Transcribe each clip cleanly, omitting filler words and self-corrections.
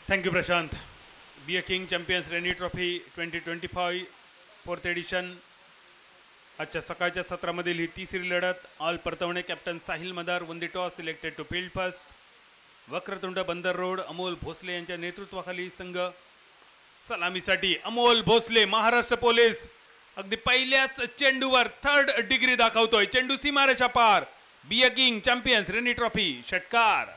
Thank you, Prashant. Be a King Champions Rennie Trophy 2025 fourth edition. आजच्या सकाळच्या सत्रामधील ही तिसरी लढत. All परतवणे captain Sahil Madar won the toss selected to field first. Vakratund Bandar road Amol Bhosale यांच्या नेतृत्वाखाली संघ सलामीसाठी. अमोल भोसले महाराष्ट्र पोलीस अगदी पहिल्याच चेंडूवर थर्ड डिग्री दाखवतोय. चेंडू सीमारेषा पार. Be a king champions rainy trophy षटकार.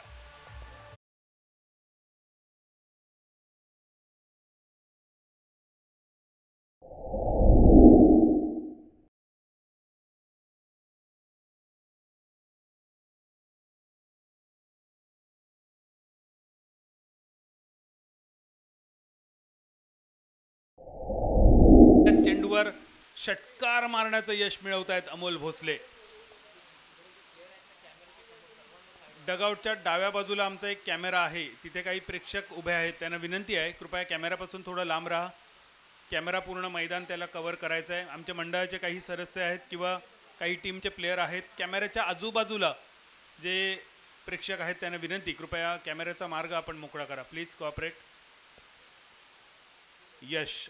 चेंडूवर षटकार मारण्याचं यश मिळवत आहेत अमोल भोसले. डगआउटच्या डाव्या बाजूला आमचा एक कॅमेरा आहे, तिथे काही प्रेक्षक उभे आहेत. त्यांना विनंती आहे कृपया कॅमेरापासून थोडं लांब राहा. कॅमेरा पूर्ण मैदान त्याला कव्हर करायचं आहे. आमच्या मंडळाचे काही सदस्य आहेत किंवा काही टीमचे प्लेयर आहेत. कॅमेऱ्याच्या आजूबाजूला जे प्रेक्षक आहेत त्यांना विनंती कृपया कॅमेऱ्याचा मार्ग आपण मोकळा करा. Please cooperate. यश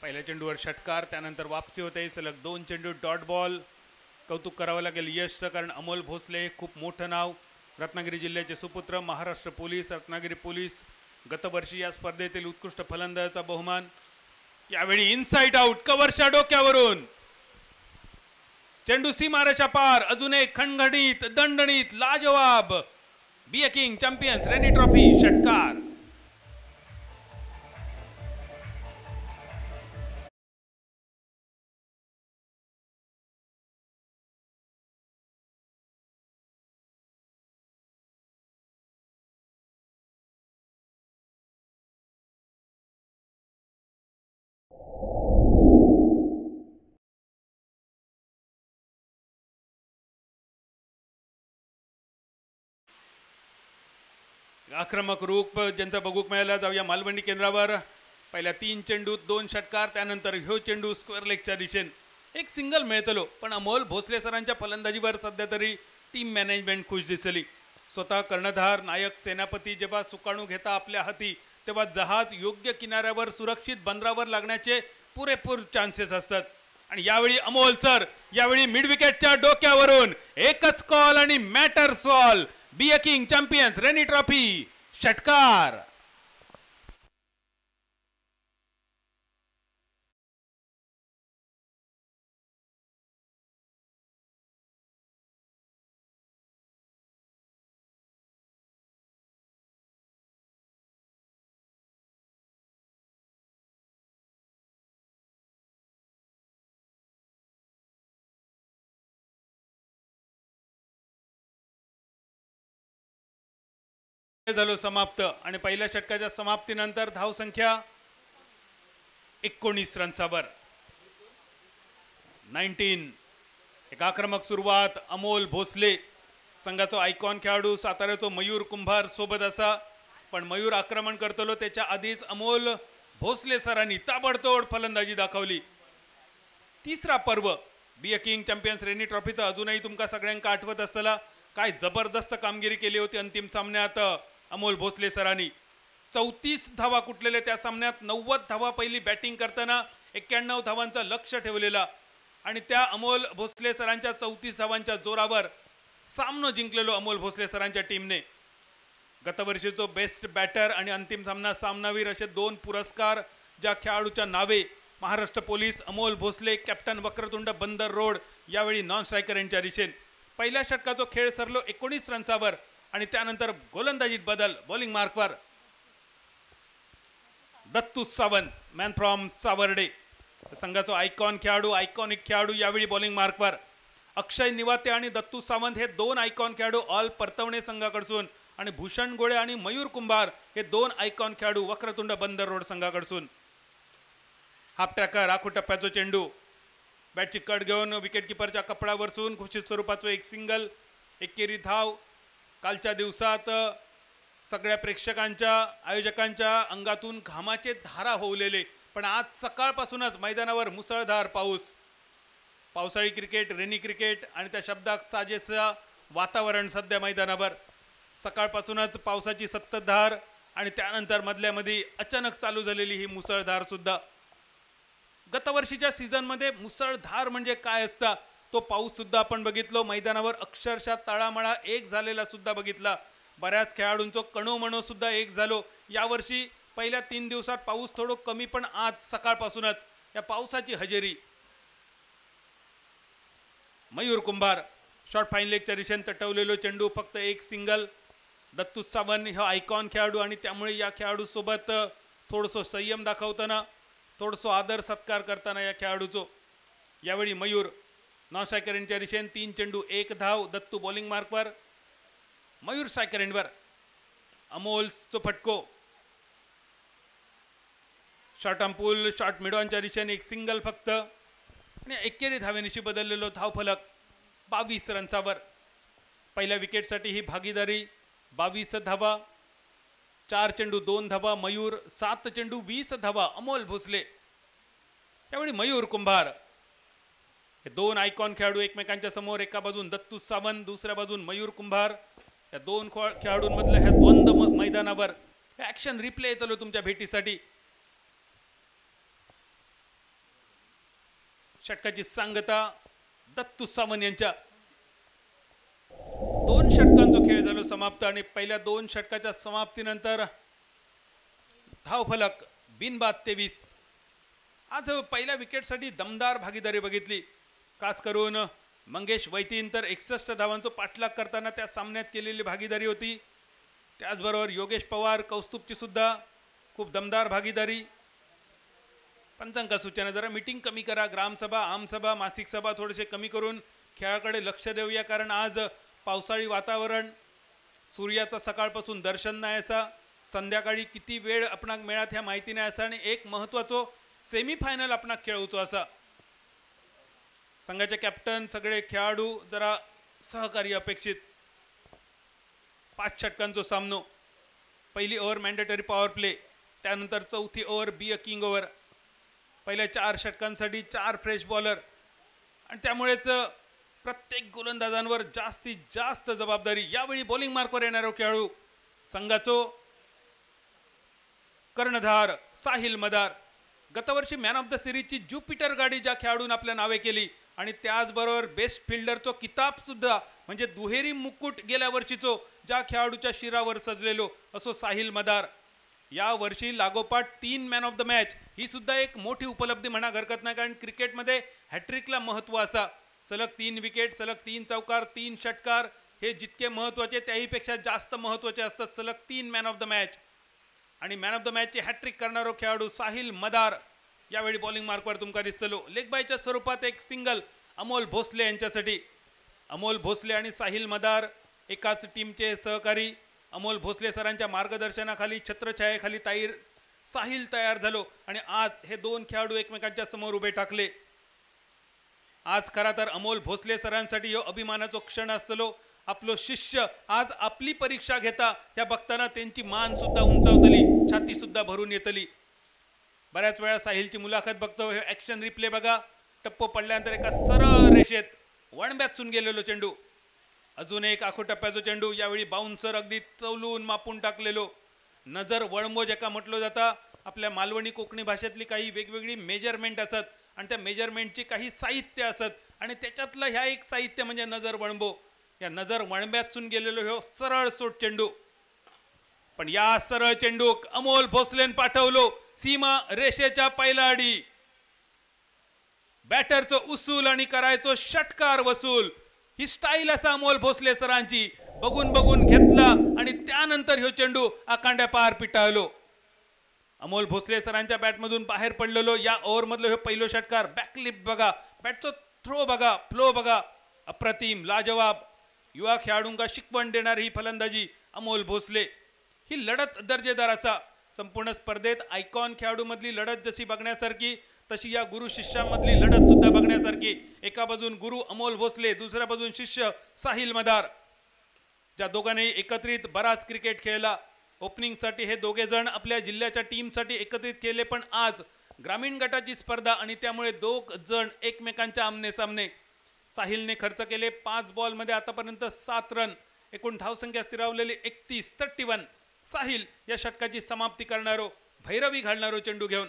पहिल्या चेंडूवर षटकार, त्यानंतर वापसी होते. सलग 2 चेंडू डॉट बॉल. कौतुक करावं लागेल यशचं, कारण अमोल भोसले खूप मोठं नाव. रत्नागिरी जिल्ह्याचे सुपुत्र, महाराष्ट्र पोलीस, रत्नागिरी पोलीस, गतवर्षी या स्पर्धेतील उत्कृष्ट फलंदाजाचा बहुमान. यावेळी इनसाइड आउट, कव्हरच्या डोक्यावरून चेंडू सीमारेषा पार. अजून एक खणखणीत दणदणीत लाजवाब. Be a king champions rainy trophy षटकार. आक्रमक रूप ज्यांचा बघूक मिळाला. जाऊया मालवणी केंद्रावर. पहिल्या 3 चेंडूत 2 षटकार, त्यानंतर ह्यो चेंडू स्क्वेअर लेगच्या दिशेने एक सिंगल मिळतलो. पण अमोल भोसले सरांच्या फलंदाजीवर सध्या तरी टीम मॅनेजमेंट खुश दिसली. स्वतः कर्णधार नायक सेनापती जेव्हा सुकाणू घेता आपल्या हाती, तेव्हा जहाज योग्य किनाऱ्यावर सुरक्षित बंदरावर लागण्याचे पुरेपूर चान्सेस असतात. आणि यावेळी अमोल सर यावेळी मिड विकेटच्या डोक्यावरून एकच कॉल आणि matter solve. Be a king champions rainy trophy षटकार. झालो समाप्त. आणि पहिल्या षटकाच्या समाप्तीनंतर धावसंख्या 19 रन्सावर. 19. एक आक्रमक सुरुवात. अमोल भोसले संघाचा आयकॉन खेळाडू, साताऱ्याचा मयूर कुंभार सोबत असा. पण मयूर आक्रमण करतलो त्याच्या आधीच अमोल भोसले सरांनी ताबडतोड फलंदाजी दाखवली. तिसरा पर्व B a king champions Rainy ट्रॉफीचा अजूनही तुमका सगळ्यांका आठवत असताना काय जबरदस्त कामगिरी केली होती अंतिम सामन्यात अमोल भोसले सरांनी. 34 धावा कुठलेले त्या सामन्यात. 90 धावा पहिली बॅटिंग करताना 91 धावांचा लक्ष ठेवलेला. आणि त्या अमोल भोसले सरांच्या 34 धावांच्या जोरावर सामना जिंकलेलो अमोल भोसले सरांच्या टीमने. गतवर्षीचो बेस्ट बॅटर आणि अंतिम सामना सामनावीर असे 2 पुरस्कार ज्या खेळाडूच्या नावे. Maharashtra police Amol Bhosale, captain Vakratunda Bandar road यावेळी नॉन स्ट्रायकर यांच्या दिशेने. पहिल्या षटकाचा खेळ सरलो 19 रन्सावर. आणि त्यानंतर गोलंदाजीत बदल. बॉलिंग मार्कवर दत्तू सावंत, मॅन फ्रॉम सावर्डे, संघाचा आयकॉन खेळाडू, आयकॉनिक खेळाडू यावेळी बॉलिंग मार्कवर. अक्षय निवाते आणि दत्तू सावंत हे 2 आयकॉन खेळाडू ऑल परतवणे संघाकडून. आणि भूषण गोळे आणि मयूर कुंभार हे 2 आयकॉन खेळाडू वक्रतुंड बंदर रोड संघाकडून. हाफ ट्रॅकर आखू टप्प्याचा चेंडू. बॅटची कट घेऊन विकेट किपरच्या कपडावरसून घोषित स्वरूपाचं एक सिंगल, एकेरी धाव. कालच्या दिवसात सगळ्या प्रेक्षकांच्या, आयोजकांच्या अंगातून घामाचे धारा होवलेले. पण आज सकाळपासूनच मैदानावर मुसळधार पाऊस. पावसाळी क्रिकेट, रेनी क्रिकेट आणि त्या शब्दात साजेसा वातावरण सध्या मैदानावर सकाळपासूनच पावसाची संततधार आणि त्यानंतर मधल्यामध्ये अचानक चालू झालेली ही मुसळधार सुद्धा. गतवर्षीच्या सीझन मध्ये मुसळधार म्हणजे काय असता तो पाऊस सुद्धा आपण बघितलो. मैदानावर अक्षरशः तळामळा एक झालेला सुद्धा बघितला. बऱ्याच खेळाडूंचो कणोमणो सुद्धा एक झालो. यावर्षी पहिल्या 3 दिवसात पाऊस थोडं कमी, पण आज सकाळपासूनच या पावसाची हजेरी. मयूर कुंभार शॉर्ट फाईन लेगच्या दिशेने तटवलेलो चेंडू, फक्त एक सिंगल. दत्तू सावंत हा आयकॉन खेळाडू आणि त्यामुळे या खेळाडू सोबत थोडंसं संयम दाखवताना, थोडंसं आदर सत्कार करताना या खेळाडूचो. यावेळी मयूर नॉन स्ट्रायकर एंडच्या दिशेने 3 चेंडू 1 धाव. दत्तू बॉलिंग मार्कवर, मयूर स्ट्रायकर एंडवर. अमोलचो फटको. शॉर्ट अँपूल शॉर्ट मिडॉनच्या दिशेने एक सिंगल फक्त आणि एकेरी धावेनिशी बदललेलो धावफलक 22 रन्सावर. पहिल्या विकेटसाठी ही भागीदारी 22 धावा. 4 चेंडू 2 धावा मयूर, 7 चेंडू 20 धावा अमोल भोसले. त्यावेळी मयूर कुंभार हे 2 आयकॉन खेळाडू एकमेकांच्या समोर. एका बाजून दत्तू सावंत, दुसऱ्या बाजून मयूर कुंभार. या 2 खेळाडूंमधल्या ह्या द्वंद्व मैदानावर ऍक्शन रिप्ले येतलो तुमच्या भेटीसाठी. षटकाची सांगता दत्तू सावंत यांच्या. 2 षटकांचा खेळ झालो समाप्त आणि पहिल्या 2 षटकाच्या समाप्तीनंतर धावफलक बिनबाद 23. आज पहिल्या विकेटसाठी दमदार भागीदारी बघितली. खास करून मंगेश वैतीन तर 61 धावांचा पाठलाग करताना त्या सामन्यात केलेली भागीदारी होती. त्याचबरोबर योगेश पवार कौस्तुभची सुद्धा खूप दमदार भागीदारी. पंचांका सूचना जरा मीटिंग कमी करा. ग्रामसभा, आमसभा, मासिक सभा थोडेसे कमी करून खेळाकडे लक्ष देऊया, कारण आज पावसाळी वातावरण, सूर्याचा सकाळपासून दर्शन नाही असा, संध्याकाळी किती वेळ आपणाक मिळत ह्या माहिती नाही असा आणि एक महत्वाचो सेमीफायनल आपणाक खेळूचो असा. संघाचे कॅप्टन सगळे खेळाडू जरा सहकार्य अपेक्षित. 5 षटकांचो सामनो. पहिली ओव्हर मॅन्डेटरी पॉवर प्ले, त्यानंतर चौथी over be a king over. पहिल्या 4 षटकांसाठी 4 फ्रेश बॉलर आणि त्यामुळेच प्रत्येक गोलंदाजांवर जास्तीत जास्त जबाबदारी. यावेळी बॉलिंग मार्कवर येणारा खेळाडू संघाचो कर्णधार साहिल मदार. गतवर्षी मॅन ऑफ द सिरीजची ज्युपिटर गाडी ज्या खेळाडून आपल्या नावे केली आणि त्याचबरोबर बेस्ट फिल्डरचो किताब सुद्धा म्हणजे दुहेरी मुकुट गेल्या वर्षीचो ज्या खेळाडूच्या शिरावर सजलेलो असो साहिल मदार. या वर्षी लागोपाठ 3 मॅन ऑफ द मॅच ही सुद्धा एक मोठी उपलब्धी म्हणा हरकत नाही, कारण क्रिकेटमध्ये हॅट्रिकला महत्त्व असा. सलग 3 विकेट, सलग 3 चौकार, 3 षटकार हे जितके महत्त्वाचे त्याहीपेक्षा जास्त महत्त्वाचे असतात सलग 3 मॅन ऑफ द मॅच. आणि मॅन ऑफ द मॅचची हॅट्रिक करणारा खेळाडू साहिल मदार यावेळी बॉलिंग मार्कवर तुमका दिसतलो. लेग बायच्या स्वरूपात एक सिंगल अमोल भोसले यांच्यासाठी. अमोल भोसले आणि साहिल मदार एकाच टीमचे सहकारी. अमोल भोसले सरांच्या मार्गदर्शनाखाली, छत्रछायेखाली साहिल तयार झालो आणि आज हे 2 खेळाडू एकमेकांच्या समोर उभे टाकले. आज खरा तर अमोल भोसले सरांसाठी यो अभिमानाचा क्षण असतलो. आपलो शिष्य आज आपली परीक्षा घेता या बघताना त्यांची मान सुद्धा उंचावतली, छाती सुद्धा भरून येतली. बऱ्याच वेळा साहिलची मुलाखत बघतो, हे ऍक्शन रिप्ले बघा. टप्पो पडल्यानंतर एका सरळ रेषेत वणब्यातून गेलेलो चेंडू. अजून एक आखो टप्प्याचा चेंडू. यावेळी बाउन्सर अगदी तौलून मापून टाकलेलो. नजर वळंबो ज्याका म्हटलं जाता. आपल्या मालवणी कोकणी भाषेतली काही वेगवेगळी मेजरमेंट असत आणि त्या मेजरमेंटची काही साहित्य असत आणि त्याच्यातलं ह्या एक साहित्य म्हणजे नजर वळंबो. या नजर वळंब्यातून गेलेलो ह्यो सरळ सोट चेंडू. पण या सरळ चेंडूक अमोल भोसलेन पाठवलो सीमा रेषेच्या पहिला आडी. बॅटरचो उसूल आणि करायचो षटकार वसूल ही स्टाईल असा अमोल भोसले सरांची. बघून बघून घेतला आणि त्यानंतर ह्यो चेंडू आकांड्या पार पिटाळलो. अमोल भोसले सरांच्या बॅटमधून बाहेर पडलेलो या ओव्हर मधलो हे पहिलो षटकार. बॅकलिप बघा, बॅटचो थ्रो बघा, फ्लो बघा, अप्रतिम, लाजवाब. युवा खेळाडूंका शिकवण देणारी ही फलंदाजी अमोल भोसले. ही लढत दर्जेदार असा. संपूर्ण स्पर्धेत आयकॉन खेळाडू मधली लढत जशी बघण्यासारखी तशी या गुरु शिष्यामधली लढत सुद्धा बघण्यासारखी. एका बाजून गुरु अमोल भोसले, दुसऱ्या बाजून शिष्य साहिल मदार. ज्या दोघांनी एकत्रित बराच क्रिकेट खेळला. ओपनिंग साठी हे दोघे जण आपल्या जिल्ह्याच्या टीम साठी एकत्रित केले, पण आज ग्रामीण गटाची स्पर्धा आणि त्यामुळे दोघ जण एकमेकांच्या आमने सामने. साहिलने खर्च केले 5 बॉलमध्ये आतापर्यंत 7 रन, एकूण धावसंख्या स्थिरावलेली 31. साहिल या षटकाची समाप्ती करणारो, भैरवी घालणारो चेंडू घेऊन.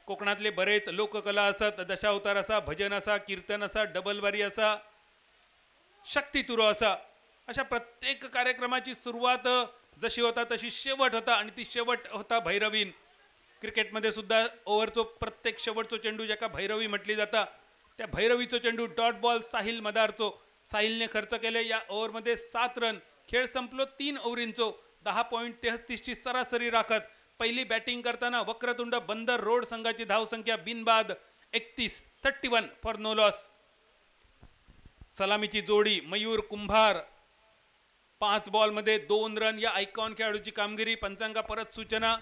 कोकणातले बरेच लोककला असत, दशावतार असा, भजन असा, कीर्तन असा, डबलबारी असा, शक्तितुरो असा, अशा प्रत्येक कार्यक्रमाची सुरुवात जशी होता तशी शेवट होता आणि ती शेवट होता भैरवीन. क्रिकेटमध्ये सुद्धा ओव्हरचो प्रत्येक शेवटचो चेंडू ज्याका भैरवी म्हटली जाता, त्या भैरवीचो चेंडू डॉट बॉल साहिल मदारचो. साहिलने खर्च केले या ओव्हरमध्ये 7 रन. खेळ संपलो 3 ओव्हरींचो. 10.33 ची सरासरी राखत पहिली बॅटिंग करताना वक्रतुंड बंदर रोड संघाची धावसंख्या बिनबाद 31 फॉर नो लॉस. सलामीची जोडी मयूर कुंभार 5 बॉलमध्ये 2 रन. या आयकॉन खेळाडूची कामगिरी. पंचांगा परत सूचना,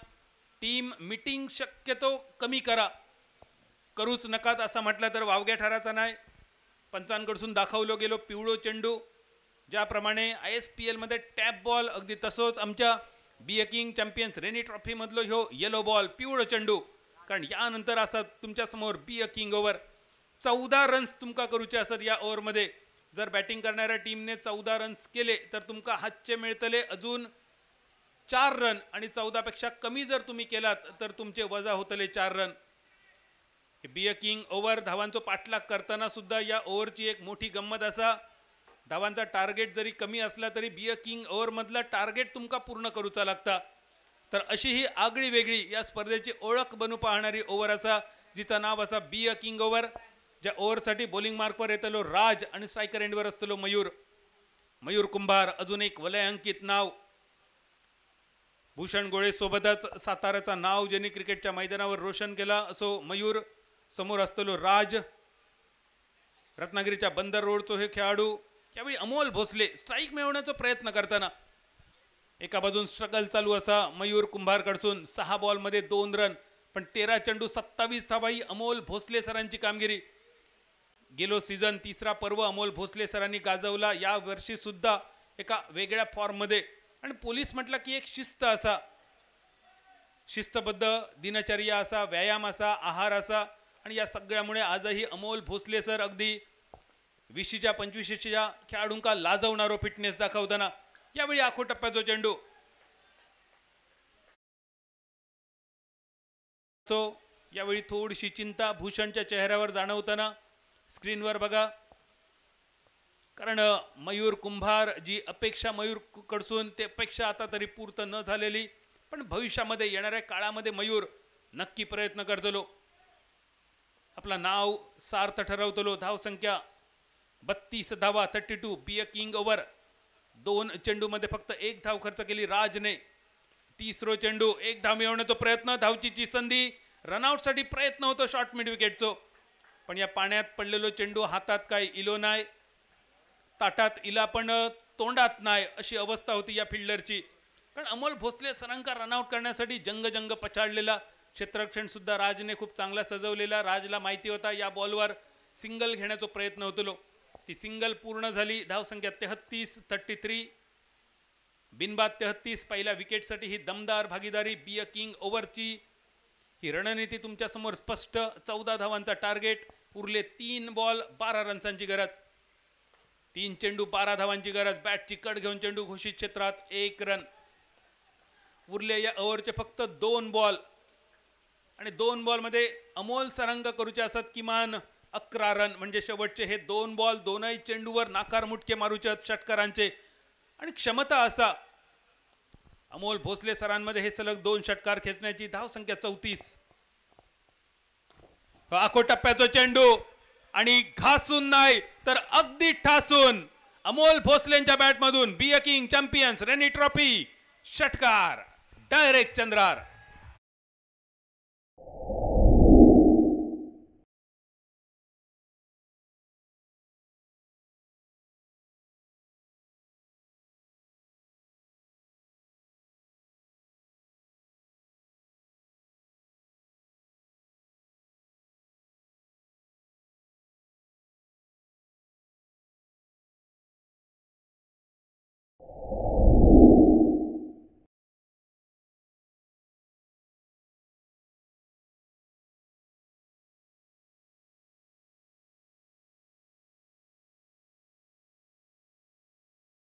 टीम मीटिंग शक्यतो कमी करूच नकात असं म्हटलं तर वावग्या ठराचा नाही. पंचांकडून दाखवलो गेलो पिवळो चेंडू, ज्याप्रमाणे ISPL मध्ये टॅप बॉल, अगदी तसोच आमच्या B A King champions rainy Trophy मधलो ह्यो येलो बॉल पिवळो चेंडू. कारण यानंतर असं तुमच्या समोर बी ए किंग ओव्हर 14 रन्स तुमका करूचे असत. या ओव्हरमध्ये जर बॅटिंग करणाऱ्या टीमने 14 रन्स केले तर तुमका हातचे मिळतले अजून 4 रन आणि 14 पेक्षा कमी जर तुम्ही केलात तर तुमचे वजा होतले 4 run. B A King over धावांचो पाठलाग करताना सुद्धा या ओव्हरची एक मोठी गंमत असा, धावांचा टार्गेट जरी कमी असला तरी बी ए किंग ओव्हर मधला टार्गेट तुमका पूर्ण करूचा लागता. तर अशी ही आगळी वेगळी या स्पर्धेची ओळख बनू पाहणारी ओव्हर असा, जिचं नाव असा बी ए किंग ओव्हर. ज्या ओव्हरसाठी बॉलिंग मार्कवर येतलो राज आणि स्ट्रायकर एंडवर असतलो मयूर कुंभार. अजून एक वलयांकित नाव भूषण गोळे सोबतच साताऱ्याचा नाव ज्यांनी क्रिकेटच्या मैदानावर रोशन केला असो मयूर. समोर असतलो राज, रत्नागिरीच्या बंदर रोडचो हे खेळाडू. त्यावेळी अमोल भोसले स्ट्राईक मिळवण्याचा प्रयत्न करताना एका बाजून स्ट्रगल चालू असा मयूर कुंभारकडून. 6 बॉलमध्ये 2 रन, पण 13 चेंडू 27 धावाई अमोल भोसले सरांची कामगिरी. गेलो सीझन तिसरा पर्व अमोल भोसले सरांनी गाजवला. या वर्षी सुद्धा एका वेगळ्या फॉर्म मध्ये. आणि पोलीस म्हटलं की एक शिस्त असा, शिस्तबद्ध दिनचर्या असा, व्यायाम असा, आहार असा, आणि या सगळ्यामुळे आजही अमोल भोसले सर अगदी 20च्या 25च्या खेळाडूंका लाजवणारो फिटनेस दाखवताना. यावेळी आखो टप्प्याचो चेंडू. यावेळी थोडीशी चिंता भूषणच्या चेहऱ्यावर जाणवताना स्क्रीनवर बघा. कारण मयूर कुंभार जी अपेक्षा मयूर कडसून ते अपेक्षा आता तरी पूर्त न झालेली, पण भविष्यामध्ये येणाऱ्या काळामध्ये मयूर नक्की प्रयत्न करतलो, आपला नाव सार्थ ठरवतलो. धावसंख्या 32 धावा 32. बी ए किंग ओव्हर 2 चेंडूमध्ये फक्त 1 धाव खर्च केली राजने. 30रो चेंडू 1 धाव मिळवण्याचा प्रयत्न, धावचीची संधी, रनआउटसाठी प्रयत्न होतो शॉर्ट मिड विकेटचो. पण या पाण्यात पडलेलो चेंडू हातात काय इलो नाही, ताटात इला पण तोंडात नाही, अशी अवस्था होती या फिल्डरची. कारण अमोल भोसले सरांका रनआउट करण्यासाठी जंग पछाडलेला क्षेत्ररक्षण सुद्धा राजने खूप चांगला सजवलेला. राजला माहिती होता या बॉलवर सिंगल घेण्याचा प्रयत्न होतो. ती सिंगल पूर्ण झाली. धावसंख्या 33. बिनबाद 33. पहिल्या विकेटसाठी ही दमदार भागीदारी बी ए किंग ओव्हरची. ही रणनीती तुमच्या समोर स्पष्ट. 14 धावांचा टार्गेट, उरले 3 बॉल 12 रन्सांची गरज. 3 चेंडू 12 धावांची गरज. बॅटची कट घेऊन चेंडू घोषित क्षेत्रात 1 रन. उरले या ओव्हरचे फक्त 2 बॉल, आणि 2 बॉलमध्ये अमोल सरांका करूचे असत किमान 11 रन. म्हणजे शेवटचे हे 2 बॉल दोनही चेंडूवर नाकार मुटके मारूचे आहेत षटकारांचे. आणि क्षमता असा अमोल भोसले सरांमध्ये हे सलग 2 षटकार खेचण्याची. धावसंख्या 34. आखो टप्प्याचा चेंडू, आणि घासून नाही तर अगदी ठासून अमोल भोसलेंच्या बॅटमधून B A King champions rainy trophy षटकार डायरेक्ट चंद्रार.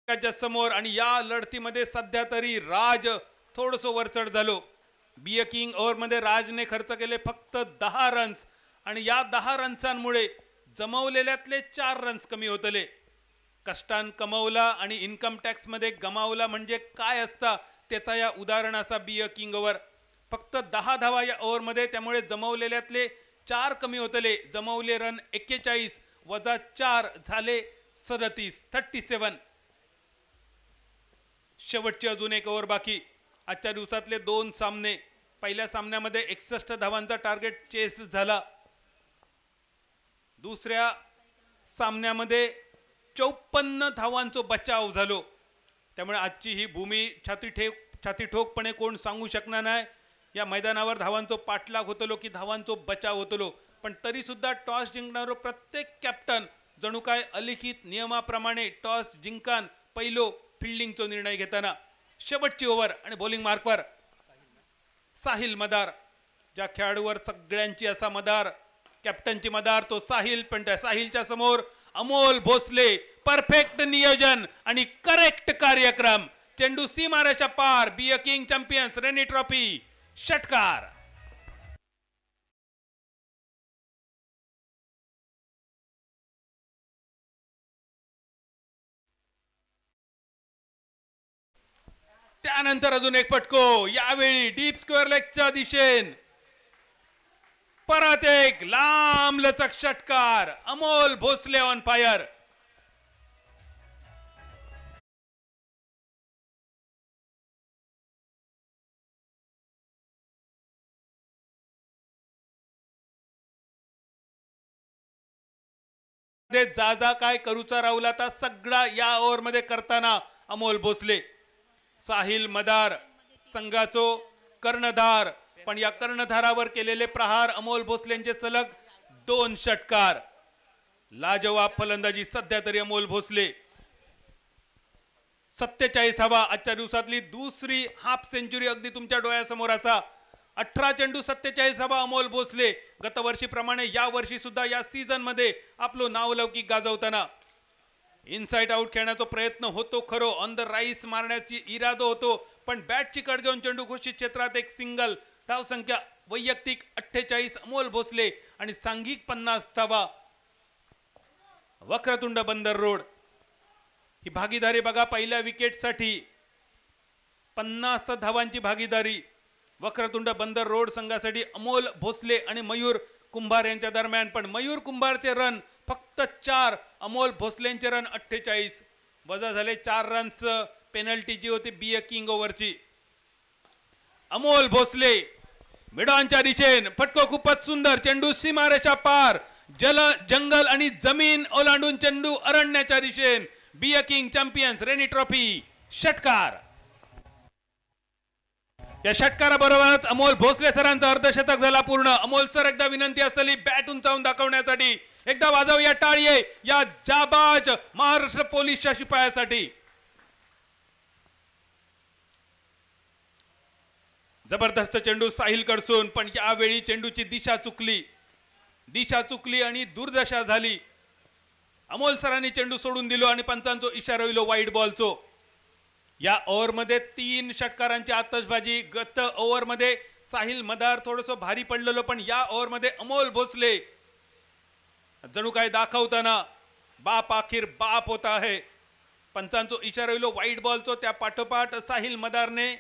त्याच्या समोर आणि या लढतीमध्ये सध्या तरी राज थोडस वरचढ झालो. बी अ किंग ओव्हरमध्ये राजने खर्च केले फक्त 10 रन्स आणि या 10 रन्सांमुळे जमवलेल्यातले 4 रन्स कमी होतले. कष्टान कमवला आणि इन्कम टॅक्स मध्ये गमावला म्हणजे काय असता त्याचा या उदाहरण असा बी अ किंग ओव्हर. फक्त 10 धावा या ओव्हरमध्ये, त्यामुळे जमवलेल्यातले 4 कमी होतले. जमवले रन 41 वजा 4 झाले 37. शेवटची अजून एक ओव्हर बाकी. आजच्या दिवसातले 2 सामने. पहिल्या सामन्यामध्ये 61 धावांचा टार्गेट चेस झाला. दुसऱ्या सामन्यामध्ये 54 धावांचा बचाव झालो. त्यामुळे आजची ही भूमी छाती ठोकपणे कोण सांगू शकणार नाही. या मैदानावर धावांचा पाठलाग होतलो की धावांचा बचाव होतलो, पण तरी सुद्धा टॉस जिंकणारो प्रत्येक कॅप्टन जणू काय अलिखित नियमाप्रमाणे टॉस जिंकान पहिलो फिल्डिंगचा निर्णय घेताना. शेवटची ओव्हर आणि बॉलिंग मार्कवर साहिल मदार. ज्या खेळाडूवर सगळ्यांची असा मदार, कॅप्टनची मदार, तो साहिल. पण त्या साहिलच्या समोर अमोल भोसले. परफेक्ट नियोजन आणि करेक्ट कार्यक्रम. चेंडू सीमारेषा पार. Be a king champions rainy trophy षटकार. त्यानंतर अजून एक फटको, यावेळी डीप स्क्वेअर लेगच्या दिशेन. परत एक लांब लचक षटकार. Amol Bhosale on fire. जा काय करूचा राहुला आता सगळा या ओव्हर मध्ये करताना अमोल भोसले. साहिल मदार संघाचो कर्णधार, पण या कर्णधारावर केलेले प्रहार अमोल भोसलेंचे सलग 2 षटकार. लाजवाब फलंदाजी सध्या तरी अमोल भोसले. 47 धावा. आजच्या दिवसातली दुसरी हाफ सेंचुरी अगदी तुमच्या डोळ्यासमोर असा. 18 चेंडू 47 धावा अमोल भोसले. गतवर्षीप्रमाणे या वर्षी सुद्धा या सीझन मध्ये आपलं नावलौकिक गाजवताना. इनसाइड आउट खेळण्याचा प्रयत्न होतो खरो, ऑन द राईस मारण्याची इरादा होतो, पण बॅटची कड घेऊन चेंडू घोषित क्षेत्रात एक सिंगल. धाव संख्या वैयक्तिक 48 अमोल भोसले आणि सांघिक 50 धावा. वक्रतुंड बंदर रोड ही भागीदारी बघा. पहिल्या विकेटसाठी 50 धावांची भागीदारी वक्रतुंड बंदर रोड संघासाठी अमोल भोसले आणि मयूर कुंभार यांच्या दरम्यान. पण मयूर कुंभारचे रन फक्त 4, अमोल भोसलेंचे रन 48. वजा झाले 4 रन्स. पेनल्टी जी होती बी अ किंग ओव्हरची. अमोल भोसले मिडॉनच्या दिशेन. फटको खूपच सुंदर. चेंडू सीमारेषा पार. जंगल आणि जमीन ओलांडून चेंडू अरण्याच्या दिशेन. Be a king champions rainy trophy षटकार. या षटकाराबरोबरच अमोल भोसले सरांचा अर्धशतक झाला पूर्ण. अमोल सर, एकदा विनंती असलेली बॅट उंचावून दाखवण्यासाठी एकदा वाजवूया टाळी या जाबाज महाराष्ट्र पोलीसच्या शिपायासाठी. जबरदस्त चेंडू साहिल कडसून, पण यावेळी चेंडूची दिशा चुकली आणि दुर्दशा झाली. अमोल सरांनी चेंडू सोडून दिलो आणि पंचांचो इशारा होईल वाईट बॉलचो. या ओव्हरमध्ये 3 षटकारांची आतषबाजी. गत ओव्हरमध्ये साहिल मदार थोडस भारी पडलेलो, पण या ओव्हरमध्ये अमोल भोसले जणू काय दाखवताना बाप आखिर बाप होता आहे. पंचांचो इशारा होईल वाईट बॉलचो. त्या पाठोपाठ साहिल मदारने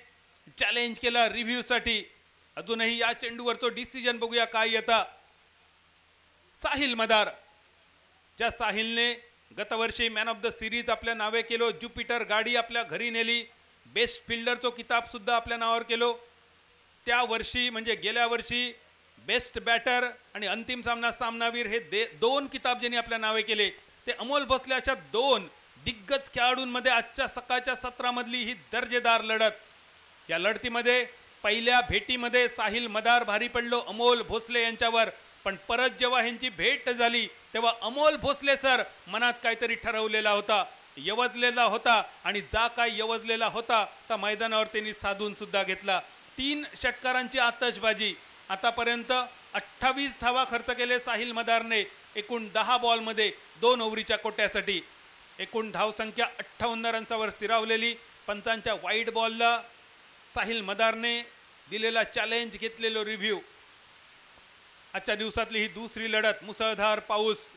चॅलेंज केला रिव्ह्यू साठी. अजूनही या चेंडूवरचो डिसिजन बघूया काय येता. साहिल मदार, ज्या साहिलने गतवर्षी मॅन ऑफ द सिरीज आपल्या नावे केलो, ज्युपिटर गाडी आपल्या घरी नेली, बेस्ट फिल्डरचो किताब सुद्धा आपल्या नावावर केलो. त्या वर्षी म्हणजे गेल्या वर्षी बेस्ट बॅटर आणि अंतिम सामनावीर हे 2 किताब ज्यांनी आपल्या नावे केले ते अमोल भोसले. अशा 2 दिग्गज खेळाडूंमध्ये आजच्या सकाळच्या सत्रामधली ही दर्जेदार लढत. या लढतीमध्ये पहिल्या भेटीमध्ये साहिल मदार भारी पडलो अमोल भोसले यांच्यावर, पण परत जेव्हा ह्यांची भेट झाली तेव्हा अमोल भोसले सर मनात काहीतरी ठरवलेला होता, यवजलेला होता, आणि जा काय यवजलेला होता तर मैदानावर त्यांनी साधून सुद्धा घेतला. 3 षटकारांची आतषबाजी. आतापर्यंत 28 धावा खर्च केले साहिल मदारने एकूण 10 बॉलमध्ये 2 ओव्हरीच्या कोट्यासाठी. एकूण धावसंख्या 58 रन्सावर स्थिरावलेली. पंचांच्या वाईड बॉलला साहिल मदारने दिलेला चॅलेंज, घेतलेलो रिव्ह्यू. आजच्या दिवसातली ही दुसरी लढत. मुसळधार पाऊस.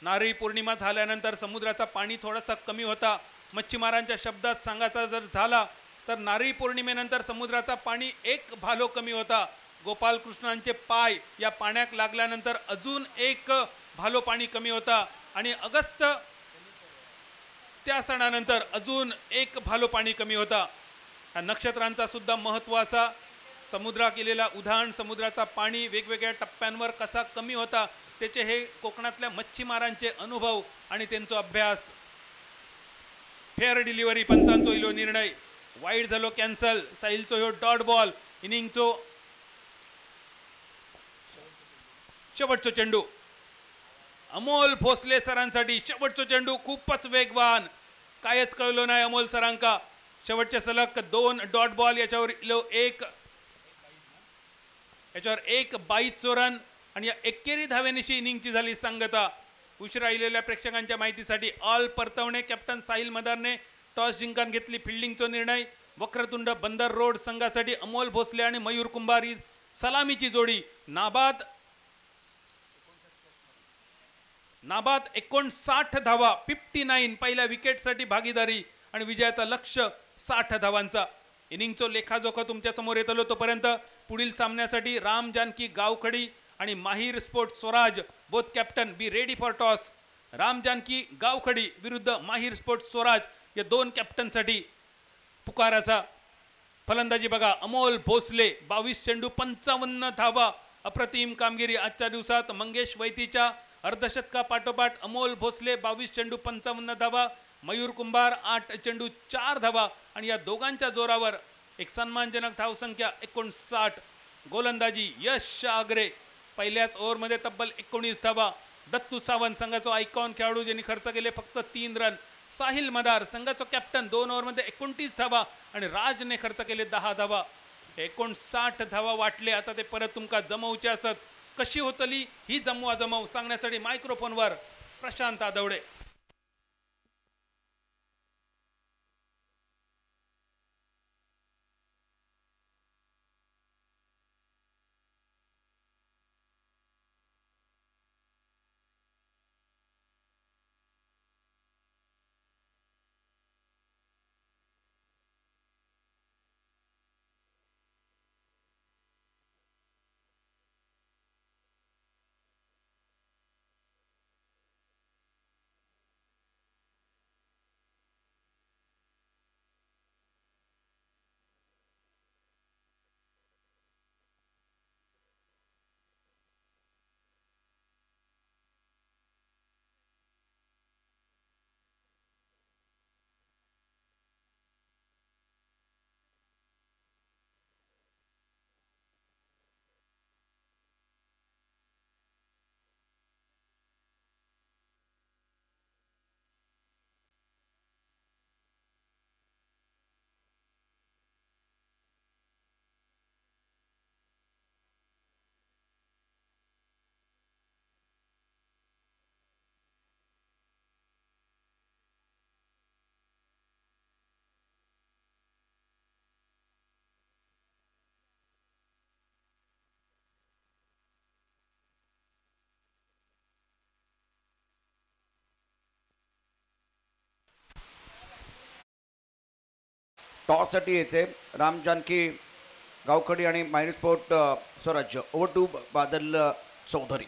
नारळी पौर्णिमा झाल्यानंतर समुद्राचा पाणी थोडासा कमी होता. मच्छीमारांच्या शब्दात सांगायचा जर झाला तर नारळी पौर्णिमेनंतर समुद्राचा पाणी 1 भालो कमी होता. गोपालकृष्णांचे पाय या पाण्यात लागल्यानंतर अजून 1 भालो पाणी कमी होता आणि ऑगस्ट त्या सणानंतर अजून 1 भालो पाणी कमी होता. हा नक्षत्रांचा सुद्धा महत्त्वाचा समुद्रात केलेला उधाण, समुद्राचा पाणी वेगवेगळ्या टप्प्यांवर कसा कमी होता त्याचे हे कोकणातल्या मच्छीमारांचे अनुभव आणि त्यांचा अभ्यास. Fair delivery. पंचांचो इलो निर्णय. वाईड झालो कॅन्सल. साहिलचो ह्यो डॉट बॉल. इनिंगचो शेवटचो चेंडू. अमोल भोसले सरांसाठी शेवटचो चेंडू खूपच वेगवान. कायच कळलो नाही अमोल सरांका. शेवटचे सलग 2 डॉट बॉल. याच्यावर इलो 1 22 रन आणि या एकेरी धावेनिशी इनिंगची झाली सांगता. उशिरा इलेल्या प्रेक्षकांच्या माहितीसाठी ऑल परतवणे. कॅप्टन साहिल मदारने टॉस जिंकून घेतली फिल्डिंगचा निर्णय. वक्रतुंड बंदर रोड संघासाठी अमोल भोसले आणि मयूर कुंभार ही सलामीची जोडी. नाबाद 59 धावा. 59 पहिल्या विकेटसाठी भागीदारी आणि विजयाचा लक्ष्य 60 धावांचा. इनिंगचो लेखाजोखा तुमच्या समोर येतलो. तोपर्यंत पुढील सामन्यासाठी राम जानकी गावखडी आणि Mahir sport Swaraj both captain be ready for toss. Ram Janaki Gavkhadi विरुद्ध माहिर स्पोर्ट स्वराज या 2 कॅप्टनसाठी पुकाराचा. फलंदाजी बघा. अमोल भोसले 22 चेंडू 55 धावा. अप्रतिम कामगिरी आजच्या दिवसात. मंगेश वैतीच्या अर्धशतका पाठोपाठ अमोल भोसले 22 चेंडू 55 धावा. मयूर कुंभार 8 चेंडू 4 धावा आणि या दोघांच्या जोरावर एक सन्मानजनक धावसंख्या 59. गोलंदाजी यश आगरे पहिल्याच ओव्हरमध्ये तब्बल 19 धावा. दत्तू सावंत संघाचा आयकॉन खेळाडू ज्यांनी खर्च केले फक्त 3 रन. साहिल मदार संघाचा कॅप्टन 2 ओव्हरमध्ये 29 धावा आणि राजने खर्च केले 10 धावा. 59 धावा वाटले. आता ते परत तुमका जमवचे असत. कशी होतली ही जमवा जमव सांगण्यासाठी मायक्रोफोनवर प्रशांत आदवडे. टॉससाठी यायचे राम जानकी गावखडी आणि Mahir sport Swarajya. Over to Badal Chaudhari.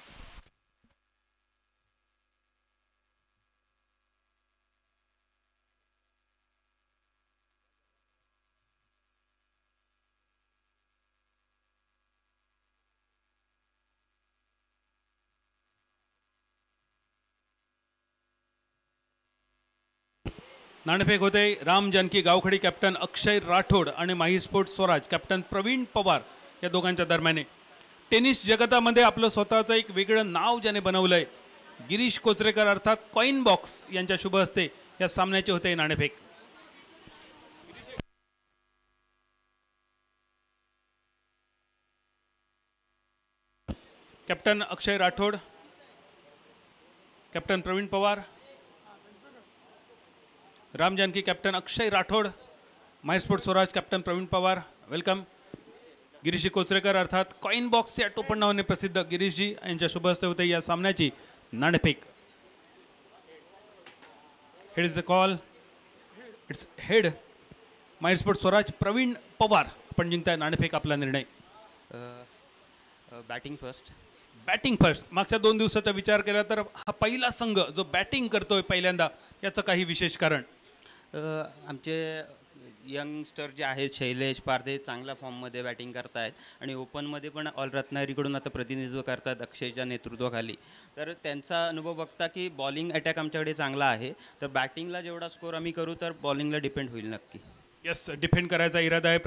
नाणेफेक होते. राम जानकी गावखडी कॅप्टन अक्षय राठोड आणि माही स्पोर्ट स्वराज कॅप्टन प्रवीण पवार या दोघांच्या दरम्यान. टेनिस जगतामध्ये आपलं स्वतःचं एक वेगळं नाव ज्याने बनवलंय गिरीश कोचरेकर अर्थात कॉइन बॉक्स यांच्या शुभ हस्ते या सामन्याचे होते नाणेफेक. Captain Akshay Rathod, captain Pravin Pawar, Ram Janaki captain Akshay Rathod, मायस्पोर्ट Swaraj captain Pravin Pawar, welcome. Girishji Kocharekar अर्थात कॉइन बॉक्स या टोपण नावाने प्रसिद्ध गिरीशजी यांच्या शुभ हस्ते होते या सामन्याची नाणेफेक. Head is the call, it's head my sport Swaraj Pravin Pawar. आपण जिंकताय नाणेफेक, आपला निर्णय. Batting first. Batting first. मागच्या 2 दिवसाचा विचार केला तर हा पहिला संघ जो बॅटिंग करतोय पहिल्यांदा, याचं काही विशेष कारण? आमचे यंगस्टर जे आहेत शैलेश पारदे चांगल्या फॉर्ममध्ये बॅटिंग करतायत आणि ओपनमध्ये पण ऑल रत्नागिरीकडून आता प्रतिनिधित्व करतात अक्षयच्या नेतृत्वाखाली. तर त्यांचा अनुभव बघता की बॉलिंग अटॅक आमच्याकडे चांगला आहे, तर बॅटिंगला जेवढा स्कोर आम्ही करू तर बॉलिंगला डिपेंड होईल नक्की. यस, डिफेंड करायचा इरादा आहे.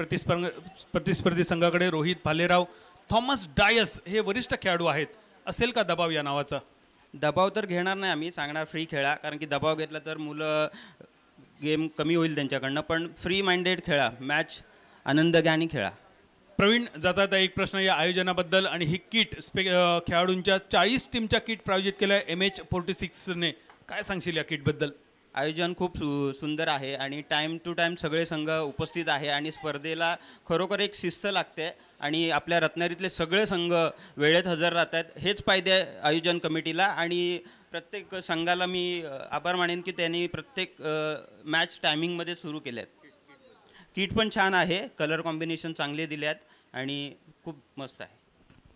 प्रतिस्पर्धी संघाकडे रोहित भालेराव, थॉमस डायस हे वरिष्ठ खेळाडू आहेत. असेल का दबाव या नावाचा? दबाव तर घेणार नाही आम्ही, सांगणार फ्री खेळा, कारण की दबाव घेतला तर मुलं गेम कमी होईल त्यांच्याकडनं. पण फ्री माइंडेड खेळा, मॅच आनंद घ्या आणि खेळा. प्रवीण, जाता एक प्रश्न या आयोजनाबद्दल आणि ही किट खेळाडूंच्या 40 टीमच्या किट प्रायोजित केलं आहे MH46ने. काय सांगशील या किटबद्दल? आयोजन खूप सुंदर आहे आणि टाईम टू टाईम सगळे संघ उपस्थित आहे आणि स्पर्धेला खरोखर एक शिस्त लागते आणि आपल्या रत्नागिरीतले सगळे संघ वेळेत हजर राहत आहेत. हेच पाहिजे आयोजन कमिटीला आणि प्रत्येक संघाला मी आभार मानेन की त्यांनी प्रत्येक मॅच टायमिंगमध्ये सुरू केले आहेत. किट पण छान आहे, कलर कॉम्बिनेशन चांगले दिले आहेत आणि खूप मस्त आहे.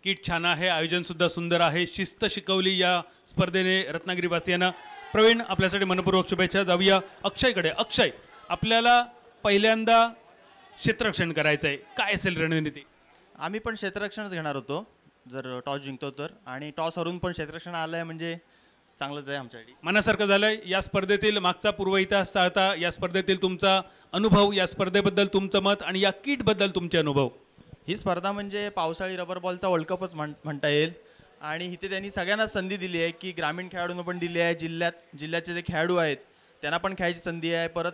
किट छान आहे, आयोजनसुद्धा सुंदर आहे, शिस्त शिकवली या स्पर्धेने रत्नागिरीवासियांना. प्रवीण, आपल्यासाठी मनपूर्वक शुभेच्छा. जाऊया अक्षयकडे. अक्षय, आपल्याला पहिल्यांदा क्षेत्ररक्षण करायचं आहे, काय असेल रणनीती? आम्ही पण क्षेत्ररक्षणच घेणार होतो जर टॉस जिंकतो तर, आणि टॉस हरून पण क्षेत्ररक्षण आलं आहे म्हणजे चांगलंच आहे आमच्यासाठी. मनासारखं झालंय. या स्पर्धेतील मागचा पूर्व इतिहास चालता, या स्पर्धेतील तुमचा अनुभव, या स्पर्धेबद्दल तुमचं मत आणि या किटबद्दल तुमचे अनुभव. ही स्पर्धा म्हणजे पावसाळी रबर बॉलचा वर्ल्ड कपच म्हणता येईल आणि इथे त्यांनी सगळ्यांना संधी दिली आहे की ग्रामीण खेळाडूंना पण दिली आहे, जिल्ह्याचे जे खेळाडू आहेत त्यांना पण खेळायची संधी आहे. परत